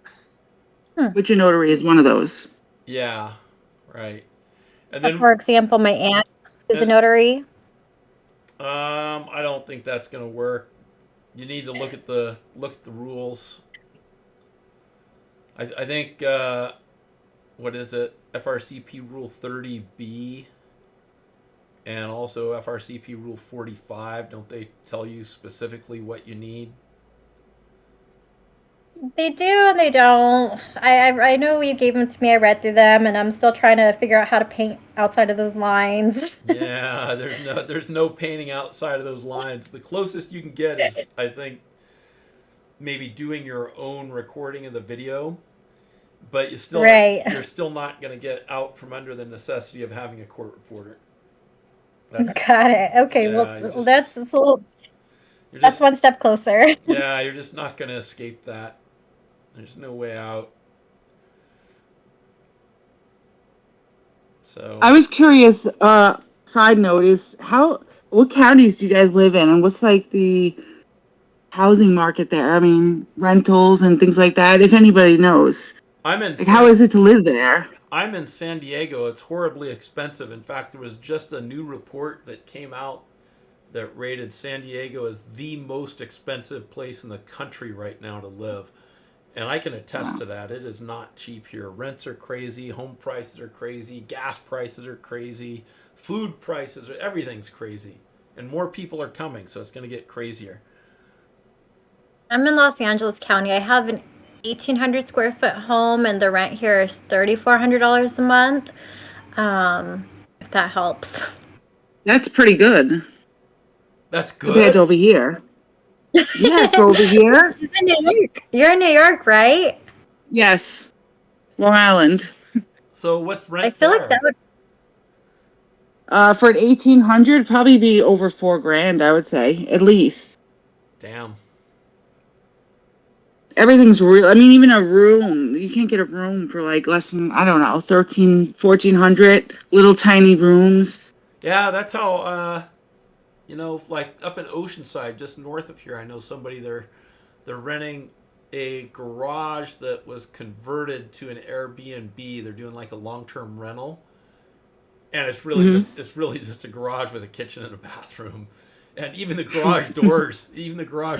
Speaker 2: Which a notary is one of those.
Speaker 1: Yeah, right. And then
Speaker 3: For example, my aunt is a
Speaker 1: and-
Speaker 3: notary.
Speaker 1: I don't think that's gonna work. You need to look at the rules. I think what is it? FRCP Rule 30B and also FRCP Rule 45. Don't they tell you specifically what you need?
Speaker 3: They do and they don't. I know you gave them to me. I read through them, and I'm still trying to figure out how to paint outside of those lines.
Speaker 1: Yeah, there's no painting outside of those lines. The closest you can get is, I think, maybe doing your own recording of the video, but
Speaker 3: Right.
Speaker 1: you're still not going to get out from under the necessity of having a court reporter. That's
Speaker 3: Got it. Okay,
Speaker 1: Yeah, you
Speaker 3: well,
Speaker 1: just-
Speaker 3: that's a little.
Speaker 1: you're
Speaker 3: That's
Speaker 1: just
Speaker 3: one step closer.
Speaker 1: yeah, you're just not going to escape that. There's no way out. So
Speaker 2: I was curious. Side note is what counties do you guys live in, and what's like the housing market there? I mean, rentals and things like that. If anybody knows,
Speaker 1: I'm in
Speaker 2: like, how is it to live there?
Speaker 1: I'm in San Diego. It's horribly expensive. In fact, there was just a new report that came out that rated San Diego as the most expensive place in the country right now to live. And I can attest to that. It is not cheap here. Rents are crazy, home prices are crazy, gas prices are crazy, food prices are everything's crazy. And more people are coming, so it's going to get crazier.
Speaker 3: I'm in Los Angeles County. I have an 1,800 square foot home, and the rent here is $3,400 a month. If that helps.
Speaker 2: That's pretty good
Speaker 1: That's
Speaker 2: compared
Speaker 1: good.
Speaker 2: to over here. Yeah, for over here.
Speaker 3: She's in New York. You're in New York, right?
Speaker 2: Yes, Long Island.
Speaker 1: So what's rent
Speaker 3: I feel
Speaker 1: there?
Speaker 3: like that would.
Speaker 2: For an 1,800, probably be over $4,000. I would say at least.
Speaker 1: Damn.
Speaker 2: Everything's real. I mean, even a room. You can't get a room for like less than, I don't know, 1,400. Little tiny rooms.
Speaker 1: Yeah, that's how like up in Oceanside, just north of here, I know somebody they're renting a garage that was converted to an Airbnb. They're doing like a long-term rental. And it's really just a garage with a kitchen and a bathroom. And even the garage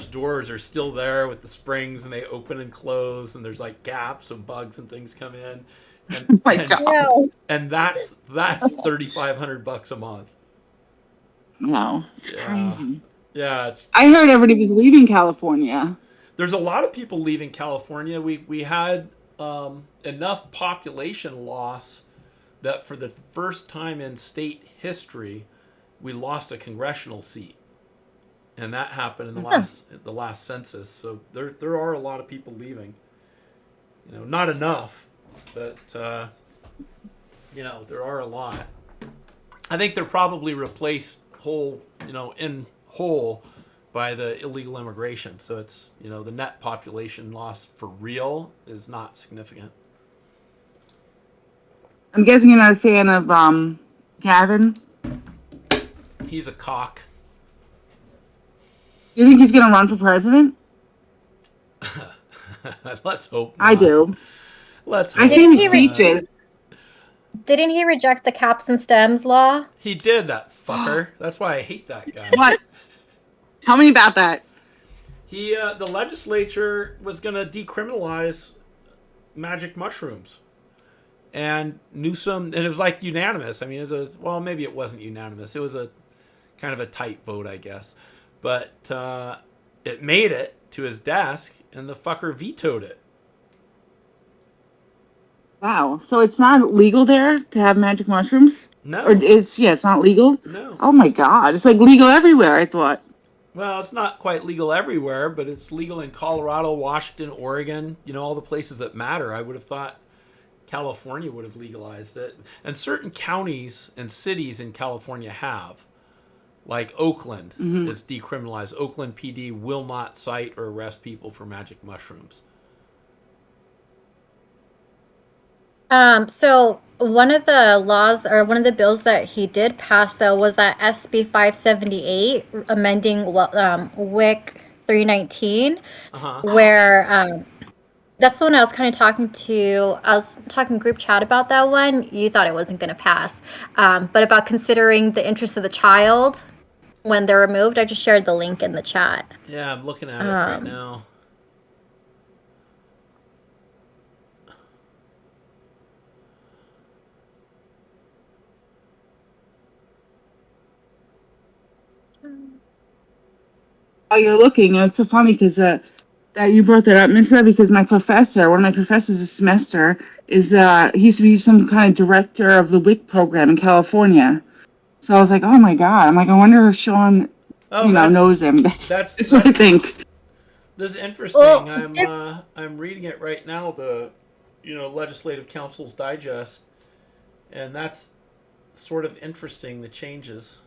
Speaker 1: doors are still there with the springs, and they open and close, and there's like gaps and bugs and things come in. And
Speaker 2: Oh my
Speaker 1: and,
Speaker 2: God.
Speaker 3: No.
Speaker 1: and that's $3,500 a month.
Speaker 2: Wow, it's
Speaker 1: Yeah.
Speaker 2: crazy.
Speaker 1: Yeah, it's
Speaker 2: I heard everybody was leaving California.
Speaker 1: there's a lot of people leaving California. We had enough population loss that for the first time in state history, we lost a congressional seat, and that happened in the last census. So there are a lot of people leaving. Not enough, but there are a lot. I think they're probably replaced in whole by the illegal immigration. So it's, the net population loss for real is not significant.
Speaker 2: I'm guessing you're not a fan of Gavin.
Speaker 1: He's a cock.
Speaker 2: You think he's gonna run for president?
Speaker 1: Let's hope
Speaker 2: I
Speaker 1: not.
Speaker 2: do.
Speaker 1: Let's
Speaker 2: I
Speaker 1: hope
Speaker 2: see
Speaker 3: Didn't
Speaker 2: his
Speaker 3: he
Speaker 1: not.
Speaker 2: speeches.
Speaker 3: Didn't he reject the caps and stems law?
Speaker 1: He did, that fucker. That's why I hate that guy.
Speaker 2: What? Tell me about that.
Speaker 1: The legislature was going to decriminalize magic mushrooms, and Newsom, and it was like unanimous. I mean, well, maybe it wasn't unanimous. It was a kind of a tight vote, I guess, but it made it to his desk, and the fucker vetoed it.
Speaker 2: Wow. So it's not legal there to have magic mushrooms? Or
Speaker 1: No,
Speaker 2: it's not legal?
Speaker 1: no.
Speaker 2: Oh my God. It's like legal everywhere, I thought.
Speaker 1: Well, it's not quite legal everywhere, but it's legal in Colorado, Washington, Oregon. You know, all the places that matter. I would have thought California would have legalized it, and certain counties and cities in California have. Like Oakland
Speaker 2: Hmm.
Speaker 1: is decriminalized. Oakland PD will not cite or arrest people for magic mushrooms.
Speaker 3: So one of the laws or one of the bills that he did pass though was that SB 578 amending WIC 319,
Speaker 1: Uh huh.
Speaker 3: where that's the one I was kind of talking to. I was talking group chat about that one. You thought it wasn't going to pass, but about considering the interests of the child when they're removed. I just shared the link in the chat.
Speaker 1: Yeah, I'm looking at it right
Speaker 3: Um,
Speaker 1: now.
Speaker 2: Oh, you're looking. It's so funny because that you brought that up, Missa, because one of my professors this semester he used to be some kind of director of the WIC program in California. So I was like, oh my God. I'm like, I wonder if Sean,
Speaker 1: Oh,
Speaker 2: knows him.
Speaker 1: that's
Speaker 2: That's what I think.
Speaker 1: this is interesting.
Speaker 3: well,
Speaker 1: I'm reading it right now. The Legislative Council's Digest, and that's sort of interesting. The changes.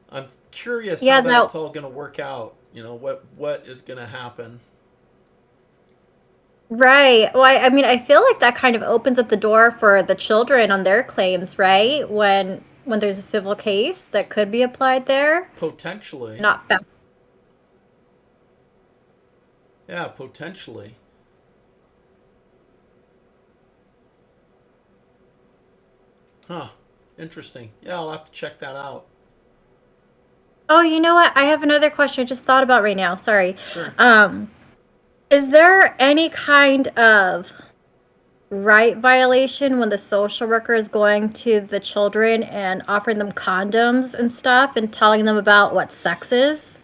Speaker 1: I'm curious
Speaker 3: yeah,
Speaker 1: how
Speaker 3: that
Speaker 1: that's all going to work out. What is going to happen.
Speaker 3: right. Well, I mean, I feel like that kind of opens up the door for the children on their claims, right? When there's a civil case that could be applied there,
Speaker 1: Potentially.
Speaker 3: not fa-
Speaker 1: Yeah, potentially. Huh. Interesting. Yeah, I'll have to check that out.
Speaker 3: Oh, you know what? I have another question I just thought about right now. Sorry.
Speaker 1: Sure.
Speaker 3: Um, is there any kind of right violation when the social worker is going to the children and offering them condoms and stuff and telling them about what sex is?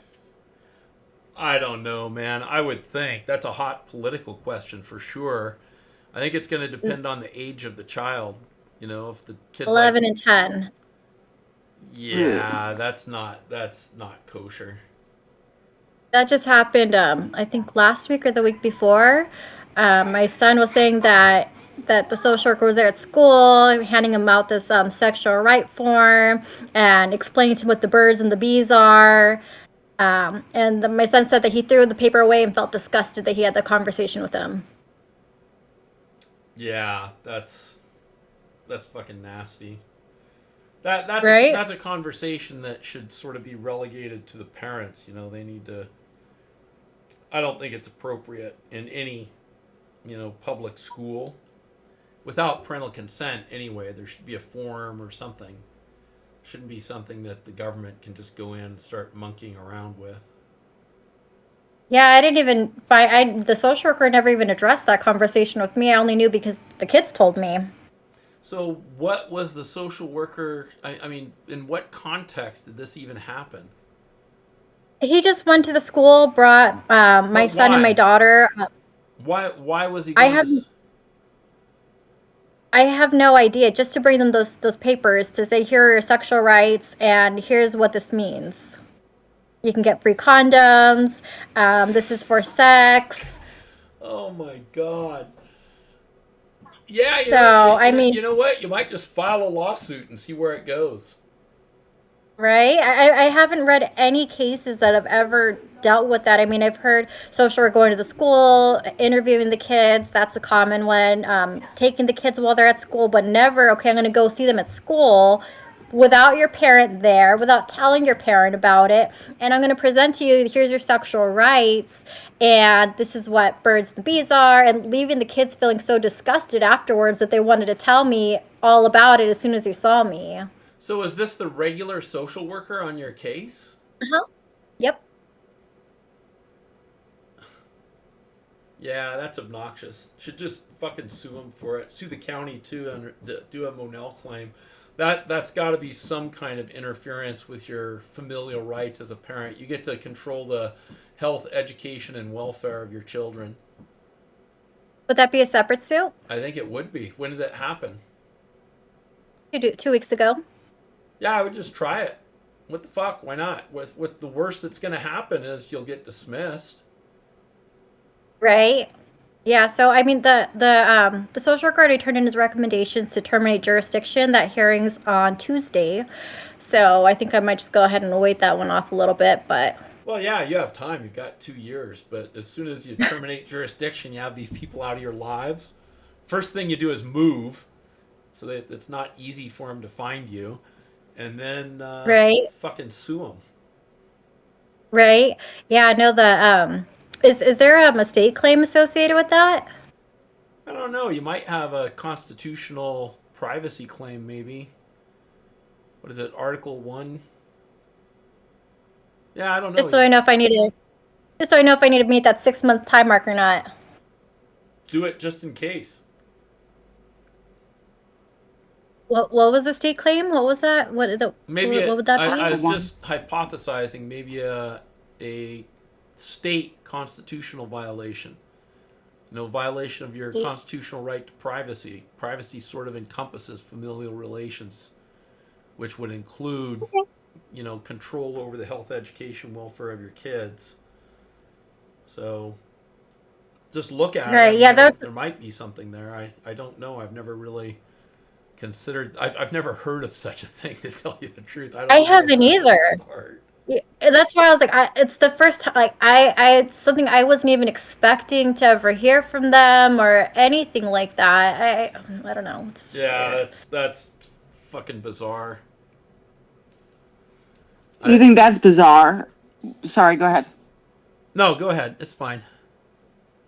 Speaker 1: I don't know, man. I would think that's a hot political question for sure. I think it's going to depend on the age of the child. If the kid's like,
Speaker 3: 11 and 10.
Speaker 2: Ugh.
Speaker 1: yeah, that's not kosher.
Speaker 3: That just happened, I think last week or the week before. My son was saying that the social worker was there at school, handing him out this sexual right form and explaining to him what the birds and the bees are. My son said that he threw the paper away and felt disgusted that he had the conversation with him.
Speaker 1: Yeah, that's fucking nasty. That's a
Speaker 3: Right?
Speaker 1: that's a conversation that should sort of be relegated to the parents. They need to. I don't think it's appropriate in any public school without parental consent. Anyway, there should be a form or something. Shouldn't be something that the government can just go in and start monkeying around with.
Speaker 3: Yeah, I didn't even find the social worker never even addressed that conversation with me. I only knew because the kids told me.
Speaker 1: So, what was the social worker? I mean, in what context did this even happen?
Speaker 3: He just went to the school, brought my
Speaker 1: But
Speaker 3: son and my
Speaker 1: why?
Speaker 3: daughter.
Speaker 1: Why was he
Speaker 3: I
Speaker 1: going
Speaker 3: have
Speaker 1: to?
Speaker 3: I have no idea. Just to bring them those papers to say here are your sexual rights and here's what this means. You can get free condoms. This is for sex.
Speaker 1: Oh my god. Yeah,
Speaker 3: So I mean,
Speaker 1: you know what? You might just file a lawsuit and see where it goes.
Speaker 3: right? I haven't read any cases that have ever dealt with that. I mean, I've heard social work going to the school, interviewing the kids. That's a common one. Taking the kids while they're at school, but never, okay, I'm going to go see them at school. without your parent there, without telling your parent about it. And I'm going to present to you, here's your sexual rights, and this is what birds and bees are, and leaving the kids feeling so disgusted afterwards that they wanted to tell me all about it as soon as they saw me.
Speaker 1: So is this the regular social worker on your case?
Speaker 3: Uh-huh. Yep.
Speaker 1: Yeah, that's obnoxious. Should just fucking sue him for it. Sue the county too and do a Monell claim. That's got to be some kind of interference with your familial rights as a parent. You get to control the health, education, and welfare of your children.
Speaker 3: Would that be a separate suit?
Speaker 1: I think it would be. When did that happen?
Speaker 3: 2 weeks ago.
Speaker 1: Yeah, I would just try it. What the fuck? Why not? With the worst that's going to happen is you'll get dismissed.
Speaker 3: Right. Yeah. So I mean, the social worker already turned in his recommendations to terminate jurisdiction. That hearing's on Tuesday, so I think I might just go ahead and wait that one off a little bit. But
Speaker 1: Well, yeah, you have time. You've got 2 years. But as soon as you terminate jurisdiction, you have these people out of your lives. First thing you do is move so that it's not easy for them to find you. And then
Speaker 3: right,
Speaker 1: fucking sue them.
Speaker 3: right. Yeah. No. Is there a estate claim associated with that?
Speaker 1: I don't know. You might have a constitutional privacy claim, maybe. What is it? Article 1? Yeah, I don't know.
Speaker 3: Just so I know if I need to. Just so I know if I need to meet that 6 month time mark or not.
Speaker 1: Do it just in case.
Speaker 3: What was the state claim? What was that?
Speaker 1: Maybe
Speaker 3: what would that be?
Speaker 1: I was just hypothesizing maybe a state constitutional violation. No violation of your
Speaker 3: State.
Speaker 1: constitutional right to privacy. Privacy sort of encompasses familial relations, which would include, control over the health, education, welfare of your kids. So just look at
Speaker 3: Right.
Speaker 1: it.
Speaker 3: Yeah.
Speaker 1: There might be something there. I don't know. I've never really considered. I've never heard of such a thing, to tell you the truth. I don't
Speaker 3: I
Speaker 1: know
Speaker 3: haven't
Speaker 1: where to
Speaker 3: either.
Speaker 1: start.
Speaker 3: Yeah, and that's why I was like, it's the first time, like, it's something I wasn't even expecting to ever hear from them or anything like that. I don't know. It's
Speaker 1: Yeah,
Speaker 3: weird.
Speaker 1: that's fucking bizarre.
Speaker 2: You think that's bizarre? Sorry, go ahead.
Speaker 1: No, go ahead. It's fine.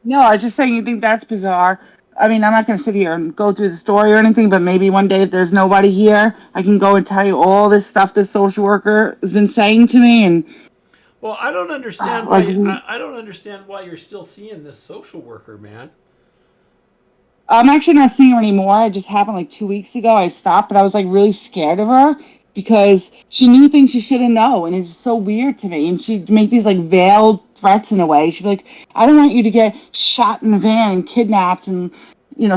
Speaker 2: No, I was just saying you think that's bizarre. I mean, I'm not going to sit here and go through the story or anything, but maybe one day if there's nobody here, I can go and tell you all this stuff this social worker has been saying to me. And
Speaker 1: Well, I don't understand why.
Speaker 2: like,
Speaker 1: I don't understand why you're still seeing this social worker, man.
Speaker 2: I'm actually not seeing her anymore. It just happened like 2 weeks ago. I stopped, but I was like really scared of her because she knew things she shouldn't know, and it's so weird to me. And she'd make these like veiled threats in a way. She'd be like, "I don't want you to get shot in the van and kidnapped and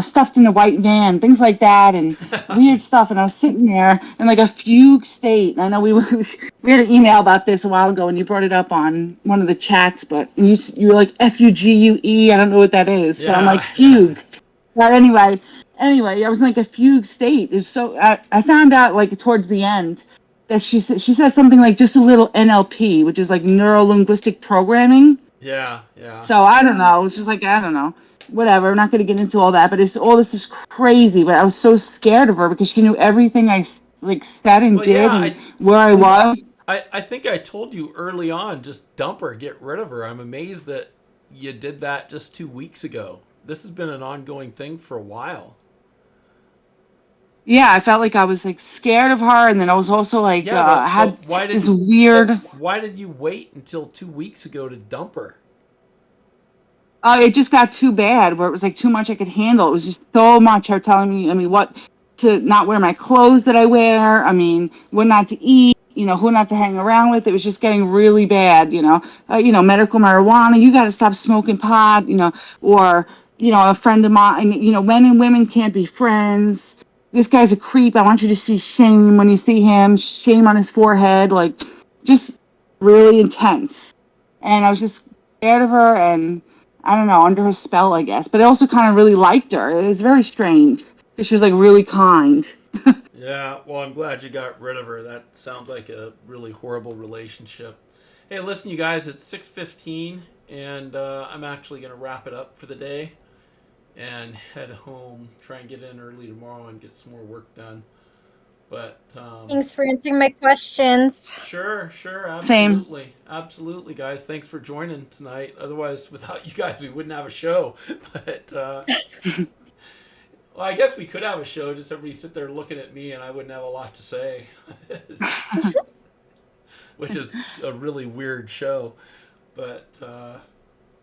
Speaker 2: stuffed in a white van, things like that, and weird stuff." And I was sitting there in like a fugue state. And I know we had an email about this a while ago, and you brought it up on one of the chats, but you were like FUGUE. I don't know what that is, but I'm like fugue. But anyway, I was in like a fugue state. It's so I found out like towards the end that she said something like just a little NLP, which is like neuro linguistic programming.
Speaker 1: Yeah.
Speaker 2: So I don't know. It's just like I don't know. Whatever. I'm not going to get into all that, but all this is crazy. But I was so scared of her because she knew everything I like said and
Speaker 1: Well,
Speaker 2: did
Speaker 1: yeah,
Speaker 2: and where I was.
Speaker 1: I think I told you early on, just dump her, get rid of her. I'm amazed that you did that just 2 weeks ago. This has been an ongoing thing for a while.
Speaker 2: Yeah, I felt like I was like scared of her, and then I was also like
Speaker 1: Yeah,
Speaker 2: had
Speaker 1: but why did
Speaker 2: this weird.
Speaker 1: why did you wait until 2 weeks ago to dump her?
Speaker 2: It just got too bad where it was like too much I could handle. It was just so much. Her telling me, I mean, what to not wear my clothes that I wear. I mean, what not to eat. Who not to hang around with. It was just getting really bad. Medical marijuana. You got to stop smoking pot. Or a friend of mine. Men and women can't be friends. This guy's a creep. I want you to see shame when you see him. Shame on his forehead. Like, just really intense. And I was just scared of her and. I don't know, under her spell, I guess. But I also kind of really liked her. It was very strange. She was like really kind.
Speaker 1: Yeah, well, I'm glad you got rid of her. That sounds like a really horrible relationship. Hey, listen, you guys, it's 6:15, and I'm actually going to wrap it up for the day and head home, try and get in early tomorrow and get some more work done. But
Speaker 3: Thanks for answering my questions.
Speaker 1: sure,
Speaker 2: Same.
Speaker 1: absolutely, guys. Thanks for joining tonight. Otherwise, without you guys, we wouldn't have a show. But well, I guess we could have a show. Just everybody sit there looking at me, and I wouldn't have a lot to say, which is a really weird show. But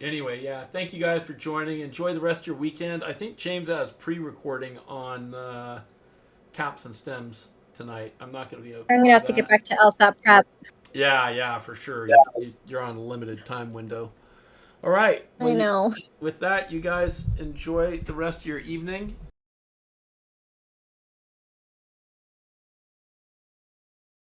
Speaker 1: anyway, yeah. Thank you guys for joining. Enjoy the rest of your weekend. I think James has pre-recording on Caps and Stems tonight. I'm not going to be able.
Speaker 3: I'm gonna have to get back to LSAT prep.
Speaker 1: Yeah, for sure. You're on a limited time window. All right.
Speaker 3: I know.
Speaker 1: With that, you guys enjoy the rest of your evening,